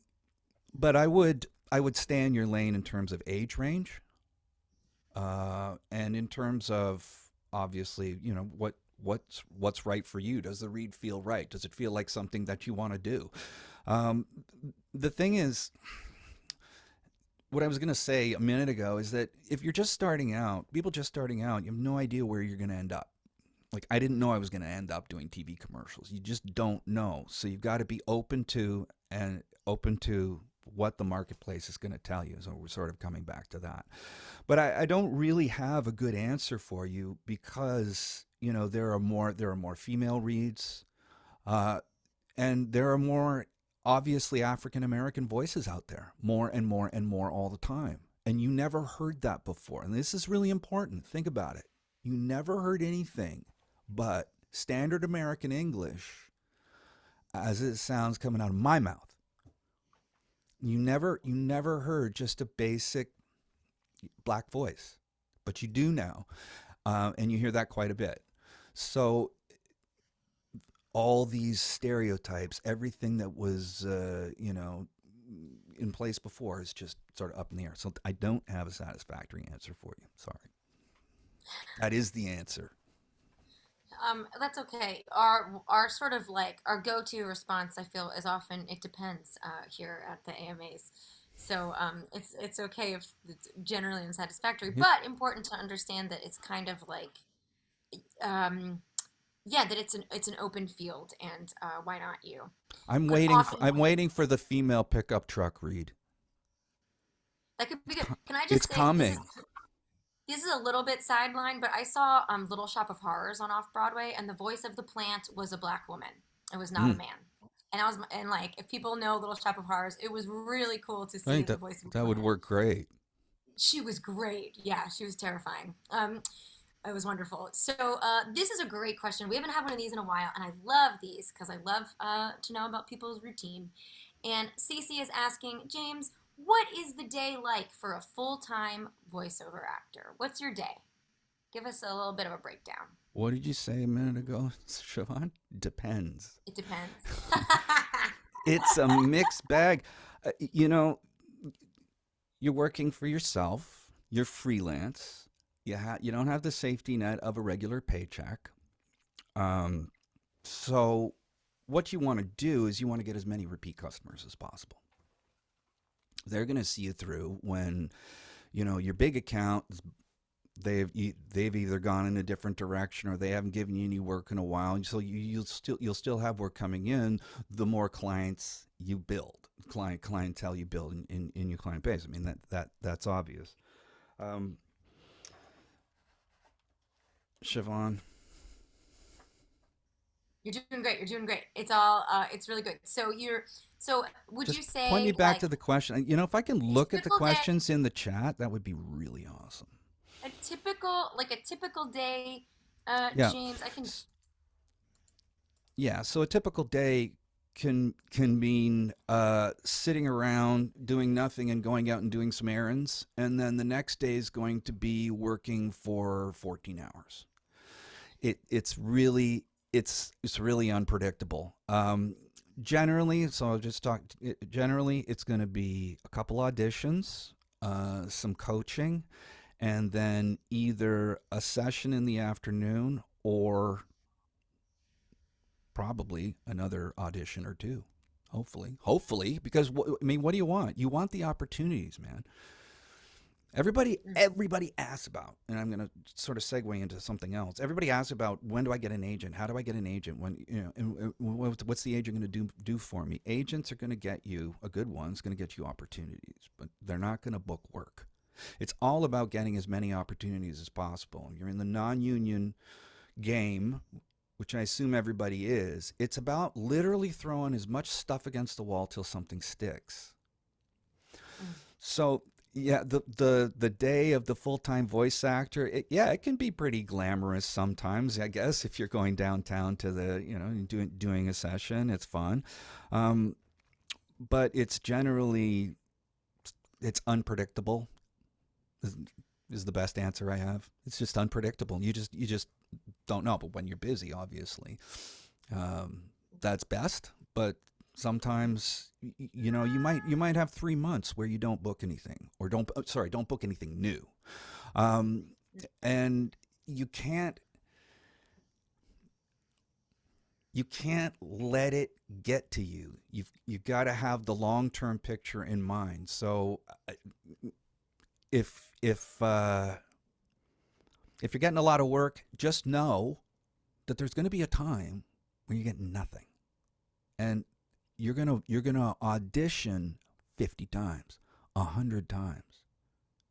but I would stay in your lane in terms of age range, and in terms of obviously what's right for you. Does the read feel right? Does it feel like something that you want to do? Um, the thing is, what I was going to say a minute ago is that if you're just starting out, people just starting out, you have no idea where you're going to end up. Like I didn't know I was going to end up doing TV commercials. You just don't know. So you've got to be open to what the marketplace is going to tell you. So we're sort of coming back to that. But I don't really have a good answer for you because there are more female reads, uh, and there are more obviously African American voices out there, more and more and more all the time. And you never heard that before. And this is really important. Think about it. You never heard anything but standard American English as it sounds coming out of my mouth. You never heard just a basic black voice, but you do now, and you hear that quite a bit. So all these stereotypes, everything that was in place before is just sort of up in the air. So I don't have a satisfactory answer for you. Sorry. That is the answer. That's okay. Our sort of like our go-to response, I feel, is often it depends here at the AMAs. So it's okay if it's generally unsatisfactory, Yeah. but important to understand that it's kind of like um, yeah, that it's an open field, and why not you? I'm Because waiting. For, often I'm waiting for the female pickup truck read. that could be good. Can I It's just say this is coming. this is a little bit sideline, but I saw Little Shop of Horrors on Off Broadway, and the voice of the plant was a black woman. It was not a Mm. man. And like if people know Little Shop of Horrors, it was really cool to I see think the that voice of the that would plant. work great. She was great. Yeah, she was terrifying. It was wonderful. So this is a great question. We haven't had one of these in a while, and I love these because I love to know about people's routine. And Cece is asking, James, what is the day like for a full-time voiceover actor? What's your day? Give us a little bit of a breakdown. What did you say a minute ago, Siobhan? Depends. It depends. It's a mixed bag. You know, you're working for yourself. You're freelance. You don't have the safety net of a regular paycheck. Um, so what you want to do is you want to get as many repeat customers as possible. They're going to see you through when your big accounts they've either gone in a different direction or they haven't given you any work in a while. So you'll still have work coming in. The more clients you build, clientele you build in your client base. I mean that's obvious. Um, Siobhan? You're doing great. You're doing great. It's all it's really good. So would you Just point me say back to the question. If I can look at the typical day, questions in the chat, that would be really awesome. a typical day, Yeah. James, I can. Yeah, so a typical day can mean sitting around doing nothing and going out and doing some errands, and then the next day is going to be working for 14 hours. It's really unpredictable. Generally, so I'll just talk. Generally, it's going to be a couple auditions, some coaching, and then either a session in the afternoon or probably another audition or two. Hopefully, because I mean, what do you want? You want the opportunities, man. Everybody asks about, and I'm going to sort of segue into something else. Everybody asks about, when do I get an agent? How do I get an agent? When and what's the agent going to do for me? Agents are going to get you a good one's going to get you opportunities, but they're not going to book work. It's all about getting as many opportunities as possible. You're in the non-union game, which I assume everybody is. It's about literally throwing as much stuff against the wall till something sticks. So yeah, the day of the full-time voice actor, it can be pretty glamorous sometimes, I guess, if you're going downtown to the, doing a session, it's fun. But it's generally, it's unpredictable is the best answer I have. It's just unpredictable. You just don't know. But when you're busy, obviously, that's best. But sometimes, you might have 3 months where you don't book anything, or don't book anything new, and you can't let it get to you. You got to have the long term picture in mind. So if you're getting a lot of work, just know that there's going to be a time when you get nothing, and you're gonna audition 50 times, 100 times,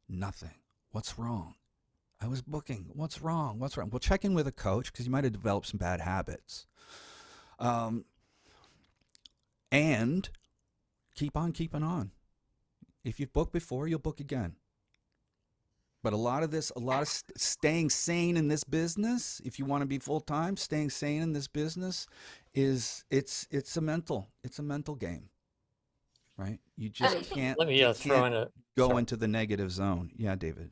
nothing. What's wrong? I was booking. What's wrong? What's wrong? Well, check in with a coach, because you might have developed some bad habits, and keep on keeping on. If you've booked before, you'll book again. But a lot of staying sane in this business, if you want to be full time, staying sane in this business it's a mental game, right? You just can't Let me you throw can't in a go sorry. into the negative zone. Yeah, David.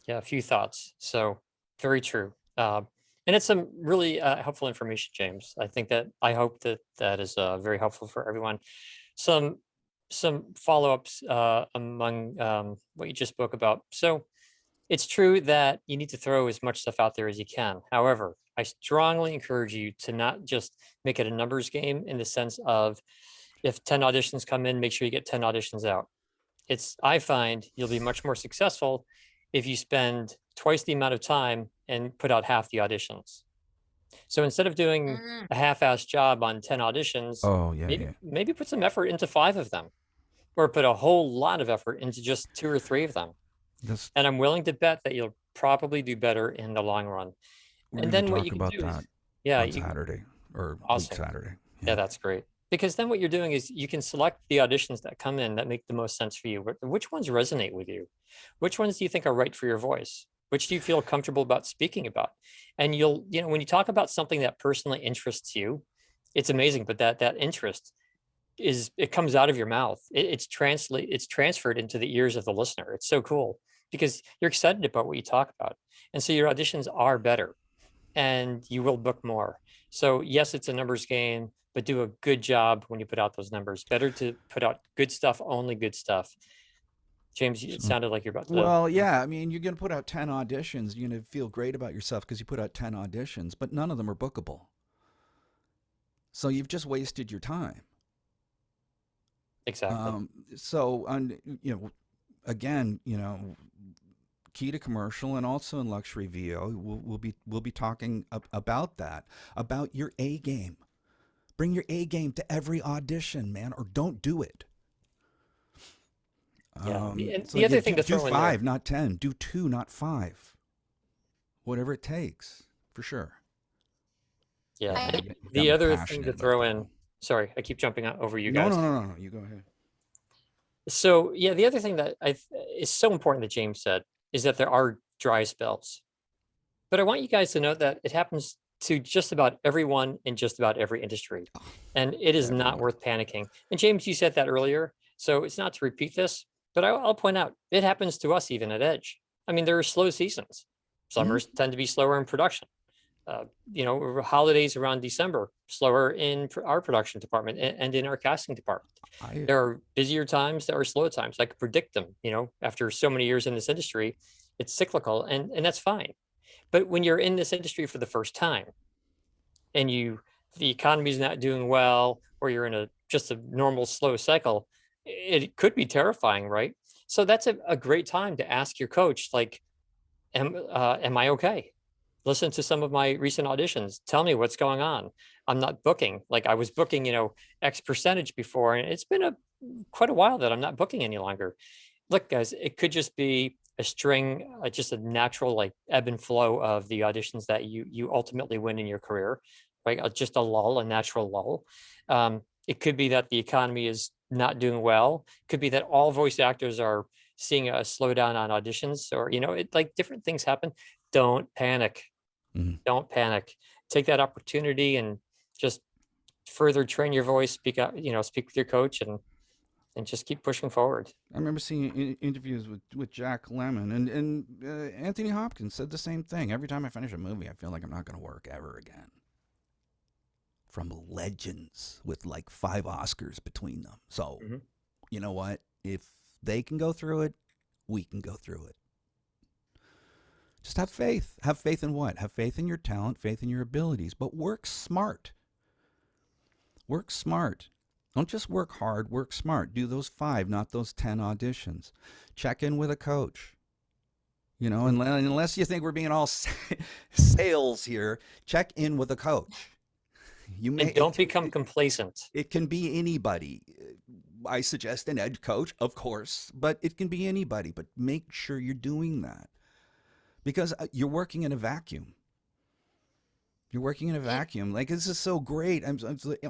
Yeah, a few thoughts. So very true. And it's some really helpful information, James. I hope that is very helpful for everyone. Some follow-ups among what you just spoke about. So it's true that you need to throw as much stuff out there as you can. However, I strongly encourage you to not just make it a numbers game, in the sense of, if 10 auditions come in, make sure you get 10 auditions out. I find you'll be much more successful if you spend twice the amount of time and put out half the auditions. So instead of doing a half-assed job on 10 auditions, Oh, yeah, maybe yeah. maybe put some effort into 5 of them, or put a whole lot of effort into just 2 or 3 of them. This And I'm willing to bet that you'll probably do better in the long run. We're And going to then what talk you can about do that is, yeah, on Saturday, or week awesome. Saturday. Yeah, Yeah. that's great. Because then what you're doing is you can select the auditions that come in that make the most sense for you. Which ones resonate with you? Which ones do you think are right for your voice? Which do you feel comfortable about speaking about? And when you talk about something that personally interests you, it's amazing. But that interest it comes out of your mouth. It's transferred into the ears of the listener. It's so cool because you're excited about what you talk about. And so your auditions are better, and you will book more. So yes, it's a numbers game, but do a good job when you put out those numbers. Better to put out good stuff, only good stuff. James, it So, sounded like you're about to. well, yeah, I mean, you're going to put out 10 auditions. You're going to feel great about yourself because you put out 10 auditions, but none of them are bookable. So you've just wasted your time. Exactly. So, again, key to commercial and also in luxury VO, we'll be talking about that, about your A game. Bring your A game to every audition, man, or don't do it. Yeah. And So the you other thing do to throw in there, 5, not 10. Do 2, not 5. Whatever it takes. for sure. Yeah. I, And You got the me other thing passionate to about throw that in, one. sorry, I keep jumping over you No, guys. no, no, no, no. You go ahead. So yeah, the other thing that is so important that James said is that there are dry spells. But I want you guys to know that it happens to just about everyone in just about every industry. And it is not Everywhere. worth panicking. And James, you said that earlier. So it's not to repeat this, but I'll point out it happens to us even at Edge. I mean, there are slow seasons. Mhm. Summers tend to be slower in production. Holidays around December, slower in our production department and in our casting department. I There are busier times, there are slow times. I could predict them, after so many years in this industry, it's cyclical and that's fine. But when you're in this industry for the first time and the economy is not doing well, or you're in just a normal slow cycle, it could be terrifying, right? So that's a great time to ask your coach, like, am I okay? Listen to some of my recent auditions. Tell me what's going on. I'm not booking like I was booking, X percentage before, and it's been quite a while that I'm not booking any longer. Look, guys, it could just be a string, just a natural like ebb and flow of the auditions that you ultimately win in your career, right? Just a lull, a natural lull. It could be that the economy is not doing well. Could be that all voice actors are seeing a slowdown on auditions, or like different things happen. Don't panic. Mhm. Don't panic. Take that opportunity and just further train your voice. Speak out. Speak with your coach and just keep pushing forward. I remember seeing interviews with Jack Lemmon, and Anthony Hopkins said the same thing. Every time I finish a movie, I feel like I'm not going to work ever again. From legends with like 5 Oscars between them. So, Mhm. you know what? If they can go through it, we can go through it. Just have faith. Have faith in what? Have faith in your talent, faith in your abilities, but work smart. Work smart. Don't just work hard, work smart. Do those 5, not those 10 auditions. Check in with a coach. Unless you think we're being all sales here, check in with a coach. You may And don't become complacent. it can be anybody. I suggest an edge coach, of course, but it can be anybody. But make sure you're doing that because you're working in a vacuum. You're working in a it, vacuum. Like this is so great.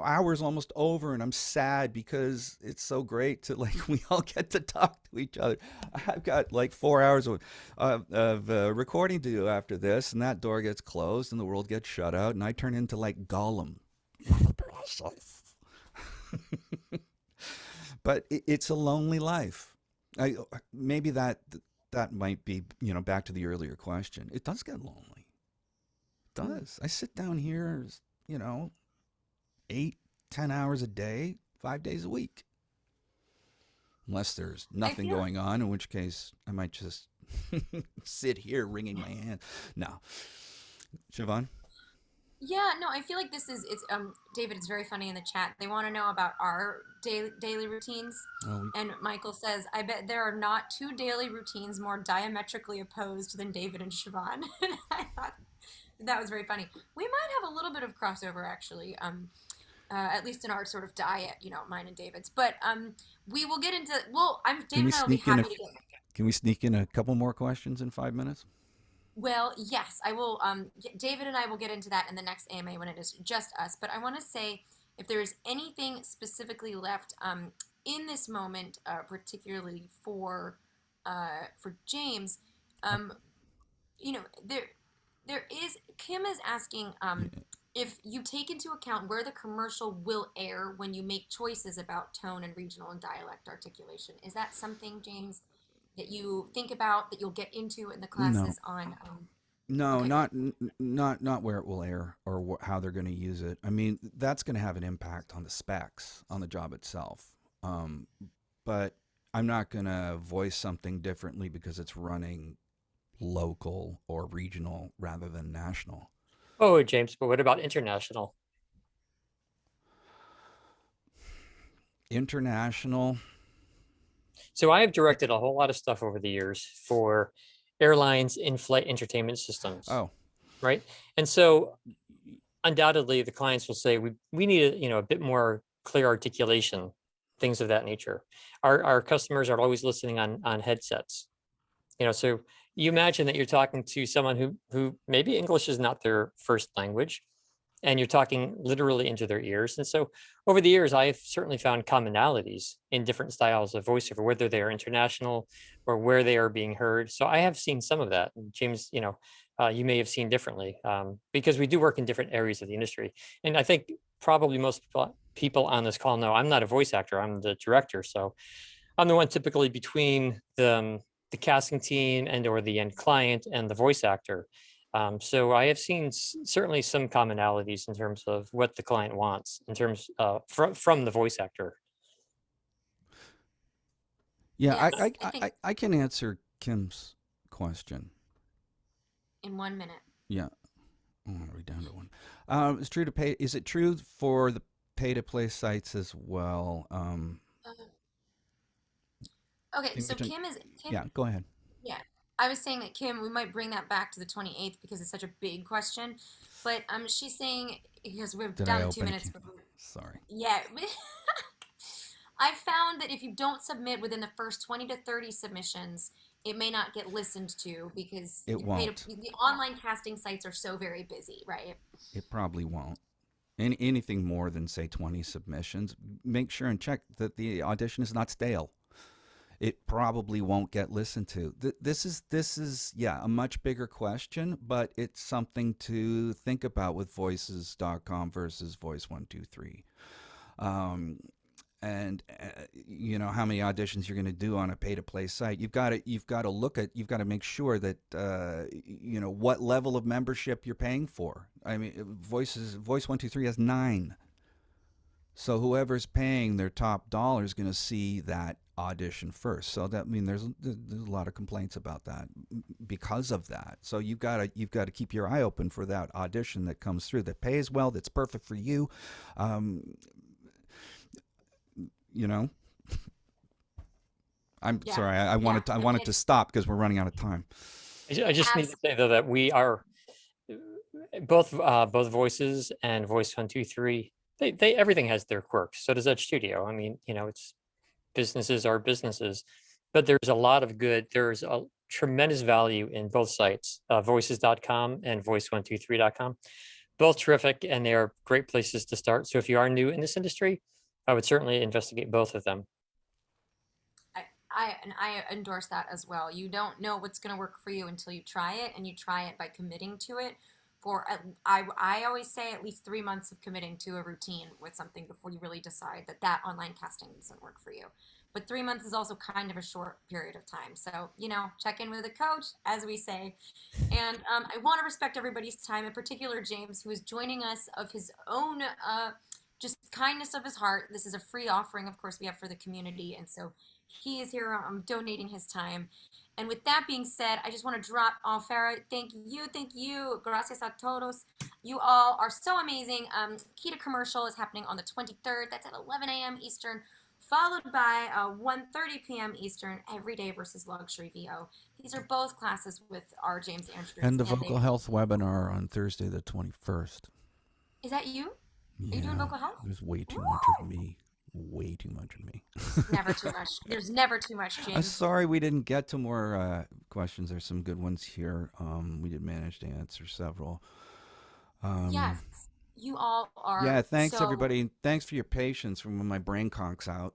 Hours almost over, and I'm sad because it's so great to like we all get to talk to each other. I've got like 4 hours of recording to do after this, and that door gets closed, and the world gets shut out, and I turn into like Gollum. But it's a lonely life. Maybe that might be back to the earlier question. It does get lonely. It does. I sit down here, you know, 8, 10 hours a day, 5 days a week. Unless there's I nothing feel going on, in which case I might just sit here wringing my hand. No, Siobhan. Yeah, no, I feel like this is it's David, it's very funny in the chat. They want to know about our daily routines. Well, we And Michael says, I bet there are not 2 daily routines more diametrically opposed than David and Siobhan. And I thought that was very funny. We might have a little bit of crossover actually. At least in our sort of diet, mine and David's. But we will get into. Well, can we David and I will be sneak in a happy to get. can we sneak in a couple more questions in 5 minutes? Well, yes, I will. David and I will get into that in the next AMA when it is just us. But I want to say if there is anything specifically left in this moment, particularly for James, um, there is Kim is asking Yeah. if you take into account where the commercial will air when you make choices about tone and regional and dialect articulation. Is that something, James, that you think about that you'll get into in the No, classes on? no, Okay, great. not where it will air or how they're going to use it. I mean, that's going to have an impact on the specs on the job itself. Um, but I'm not going to voice something differently because it's running local or regional rather than national. Oh, James, but what about international? International. So I have directed a whole lot of stuff over the years for airlines in-flight entertainment systems, Oh, right? And so undoubtedly the clients will say we need a bit more clear articulation, things of that nature. Our customers are always listening on headsets. So you imagine that you're talking to someone who maybe English is not their first language, and you're talking literally into their ears. And so over the years, I've certainly found commonalities in different styles of voiceover, whether they are international or where they are being heard. So I have seen some of that. And James, you may have seen differently, because we do work in different areas of the industry. And I think probably most people on this call know I'm not a voice actor, I'm the director. So I'm the one typically between the casting team and or the end client and the voice actor. So I have seen certainly some commonalities in terms of what the client wants in terms from the voice actor. Yeah, Yes, I think I can answer Kim's question. in 1 minute. Yeah. Oh, we're down to one. It's true to pay. Is it true for the pay to play sites as well? Uh, okay, In so between- Kim. yeah, go ahead. Yeah, I was saying that Kim, we might bring that back to the 28th because it's such a big question. But she's saying because we're Did down I to two open a minutes. can? Sorry. Yeah, I found that if you don't submit within the first 20 to 30 submissions, it may not get listened to because It won't. the online casting sites are so very busy, right? It probably won't. Anything more than say 20 submissions, make sure and check that the audition is not stale. It probably won't get listened to. This is yeah, a much bigger question, but it's something to think about with voices.com versus voice123. Um, and you know how many auditions you're going to do on a pay to play site. You've got to make sure that you know what level of membership you're paying for. I mean, Voice123 has 9. So whoever's paying their top dollar is going to see that audition first. So that there's a lot of complaints about that because of that. So you've got to keep your eye open for that audition that comes through that pays well, that's perfect for you. You know, I'm Yeah, sorry. yeah. I I mean, wanted to stop because we're running out of time. I just need to say though that we are both voices and voice123. They everything has their quirks. So does Edge Studio. I mean, it's businesses are businesses, but there's a tremendous value in both sites, voices.com and voice123.com. Both terrific, and they are great places to start. So if you are new in this industry, I would certainly investigate both of them. I endorse that as well. You don't know what's going to work for you until you try it, and you try it by committing to it. I always say at least 3 months of committing to a routine with something before you really decide that online casting doesn't work for you. But 3 months is also kind of a short period of time. So, check in with a coach, as we say. And I want to respect everybody's time, in particular James, who is joining us of his own just kindness of his heart. This is a free offering, of course, we have for the community. And so he is here donating his time. And with that being said, I just want to drop off Farah. Thank you. Gracias a todos. You all are so amazing. Kita commercial is happening on the 23rd. That's at 11 a.m. Eastern, followed by 1:30 p.m. Eastern, Everyday versus Luxury VO. These are both classes with our James Andrews. And the vocal health webinar on Thursday the 21st. Is that you? Yeah, Are you doing vocal health? There's way too much of me. Way too much of me. Never too much. There's never too much, I'm James. sorry we didn't get to more questions. There's some good ones here. We did manage to answer several. Yes, you all are. Yeah, thanks so, everybody. And thanks for your patience from when my brain conks out.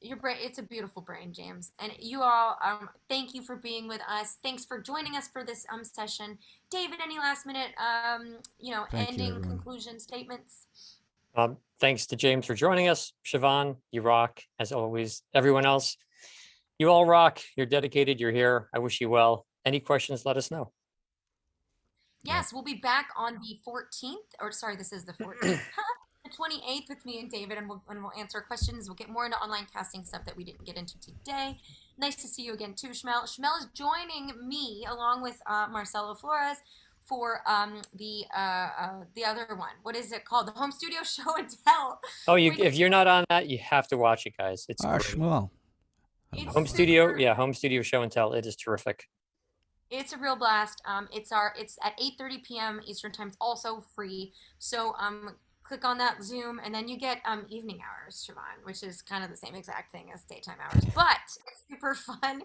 Your brain, it's a beautiful brain, James. And you all, thank you for being with us. Thanks for joining us for this session. David, any last minute, ending conclusion statements? Thanks to James for joining us. Siobhan, you rock, as always. Everyone else, you all rock. You're dedicated. You're here. I wish you well. Any questions, let us know. Yes, we'll be back on the 14th. Or sorry, this is the 14th. The 28th with me and David, and we'll answer questions. We'll get more into online casting stuff that we didn't get into today. Nice to see you again too, Shmel. Shmel is joining me along with Marcelo Flores for the other one. What is it called? The Home Studio Show and Tell. Oh, if you're not on that, you have to watch it, guys. It's great. Shmuel. Home Studio Show and Tell. It is terrific. It's a real blast. It's at 8:30 p.m. Eastern time. It's also free. So click on that Zoom, and then you get evening hours, Siobhan, which is kind of the same exact thing as daytime hours, but it's super fun,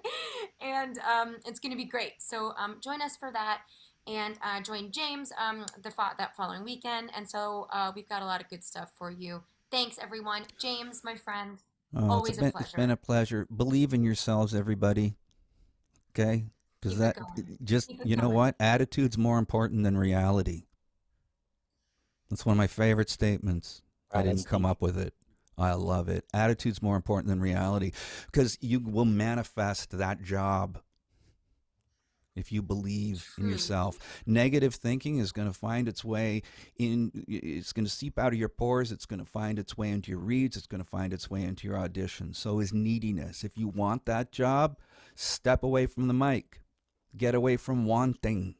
and it's going to be great. So join us for that, and join James that following weekend. And so we've got a lot of good stuff for you. Thanks, everyone. James, my friend, Oh, always a it's been pleasure. a pleasure. Believe in yourselves, everybody. Okay, because Keep it that going. just Keep it you know going. what, attitude's more important than reality. That's one of my favorite statements. I Wow, didn't that's come deep. up with it. I love it. Attitude's more important than reality because you will manifest that job if you believe in Truly. yourself. Negative thinking is going to find its way in, it's going to seep out of your pores. It's going to find its way into your reads. It's going to find its way into your auditions. So is neediness. If you want that job, step away from the mic, get away from wanting.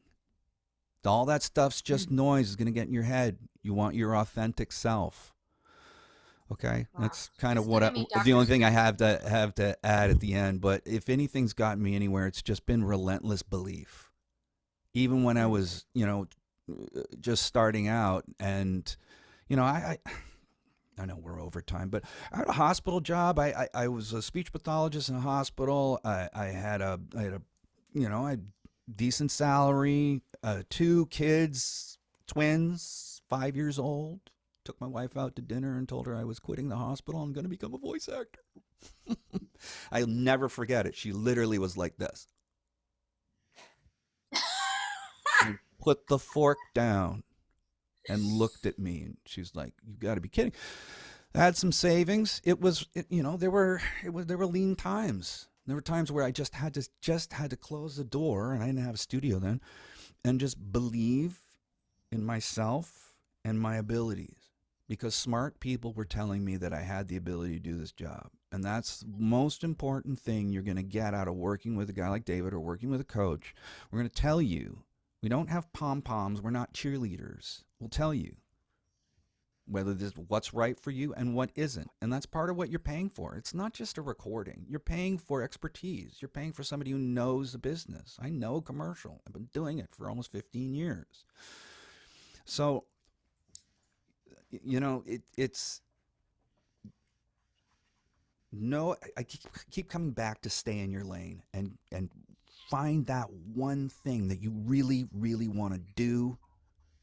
All that stuff's just Mm. noise. Is going to get in your head. You want your authentic self. Okay, Wow. that's kind of Just what giving me the Dr. only thing I Seuss. have to add at the end. But if anything's gotten me anywhere, it's just been relentless belief. Even when I Mm. was, just starting out, and I know we're over time, but I had a hospital job. I was a speech pathologist in a hospital. I had decent salary, two kids, twins, 5 years old. Took my wife out to dinner and told her I was quitting the hospital and going to become a voice actor. I'll never forget it. She literally was like this and put the fork down and looked at me, and she's like, "You got to be kidding." I had some savings. There were lean times. There were times where I just had to close the door, and I didn't have a studio then, and just believe in myself and my abilities, because smart people were telling me that I had the ability to do this job. And that's the most important thing you're going to get out of working with a guy like David or working with a coach. We're going to tell you, we don't have pom poms, we're not cheerleaders. We'll tell you whether this what's right for you and what isn't. And that's part of what you're paying for. It's not just a recording. You're paying for expertise. You're paying for somebody who knows the business. I know commercial. I've been doing it for almost 15 years. So, it's no, I keep coming back to stay in your lane and find that one thing that you really, really want to do,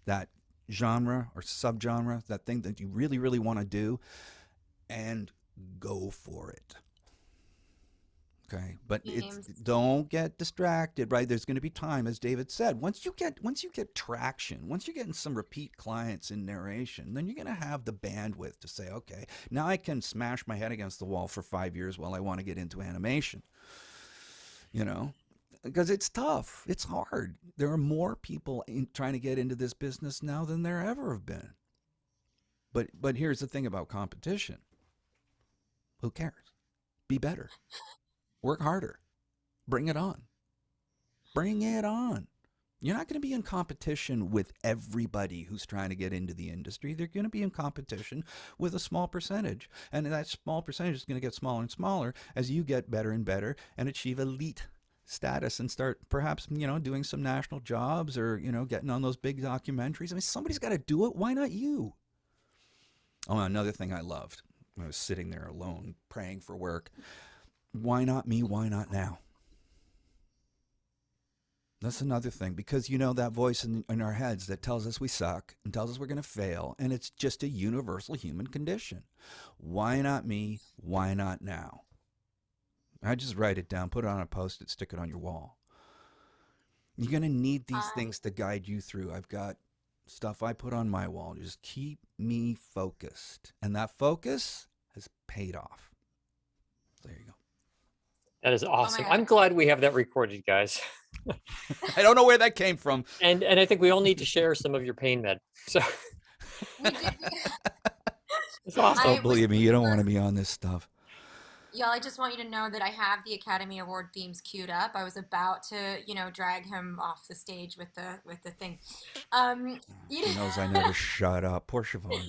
that genre or subgenre, that thing that you really, really want to do, and go for it. Okay, but it's James. don't get distracted, right? There's going to be time, as David said. Once you get traction, once you're getting some repeat clients in narration, then you're going to have the bandwidth to say, okay, now I can smash my head against the wall for 5 years while I want to get into animation. You know, because it's tough, it's hard. There are more people trying to get into this business now than there ever have been. But here's the thing about competition: who cares? Be better, work harder, bring it on. Bring it on. You're not going to be in competition with everybody who's trying to get into the industry. They're going to be in competition with a small percentage. And that small percentage is going to get smaller and smaller as you get better and better and achieve elite status and start perhaps, doing some national jobs or, getting on those big documentaries. I mean, somebody's got to do it. Why not you? Oh, another thing I loved. I was sitting there alone praying for work. Why not me? Why not now? That's another thing, because that voice in our heads that tells us we suck and tells us we're going to fail, and it's just a universal human condition. Why not me? Why not now? I just write it down, put it on a post it, stick it on your wall. You're going to need these I things to guide you through. I've got stuff I put on my wall. Just keep me focused. And that focus has paid off. There you go. That is oh my awesome. gosh. I'm glad we have that recorded, guys. I don't know where that came from. And I think we all need to share some of your pain med. So We do. it's awesome. I Oh, was believe me, you don't want to be on this stuff. Y'all, I just want you to know that I have the Academy Award themes queued up. I was about to, drag him off the stage with the thing. You She knows I never shut up. Poor Siobhan.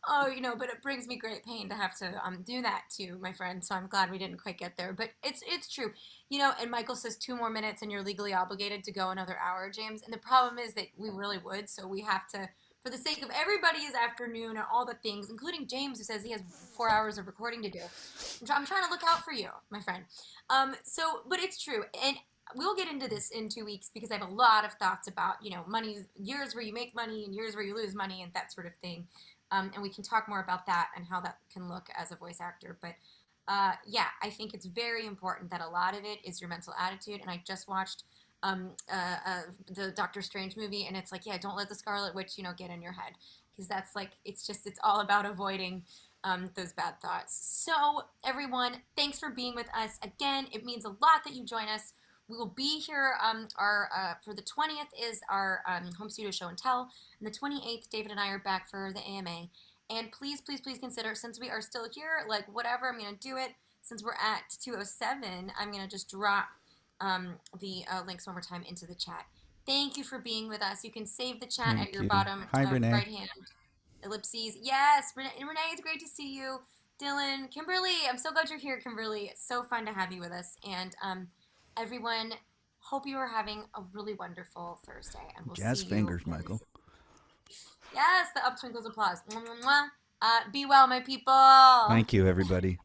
oh, but it brings me great pain to have to do that to my friend. So I'm glad we didn't quite get there, but it's true, And Michael says 2 more minutes, and you're legally obligated to go another hour, James. And the problem is that we really would, so we have to for the sake of everybody's afternoon and all the things, including James, who says he has 4 hours of recording to do. I'm trying to look out for you, my friend. But it's true, and we'll get into this in 2 weeks because I have a lot of thoughts about money, years where you make money and years where you lose money and that sort of thing. And we can talk more about that and how that can look as a voice actor. But yeah, I think it's very important that a lot of it is your mental attitude. And I just watched the Doctor Strange movie, and it's like, yeah, don't let the Scarlet Witch, get in your head, because that's like, it's all about avoiding those bad thoughts. So, everyone, thanks for being with us again. It means a lot that you join us. We will be here. For the 20th is our home studio show and tell, and the 28th, David and I are back for the AMA. And please, please, please consider, since we are still here, like whatever, I'm gonna do it. Since we're at 207, I'm gonna just drop the links one more time into the chat. Thank you for being with us. You can save the chat at Thank your you. bottom Hi, Renee. right hand ellipses. Yes, Renee, it's great to see you. Dylan, Kimberly, I'm so glad you're here, Kimberly. It's so fun to have you with us. And everyone, hope you are having a really wonderful Thursday. And we'll Jazz see fingers, you. Michael. Yes, the up twinkles applause. Mwah, mwah, mwah. Be well, my people. Thank you, everybody.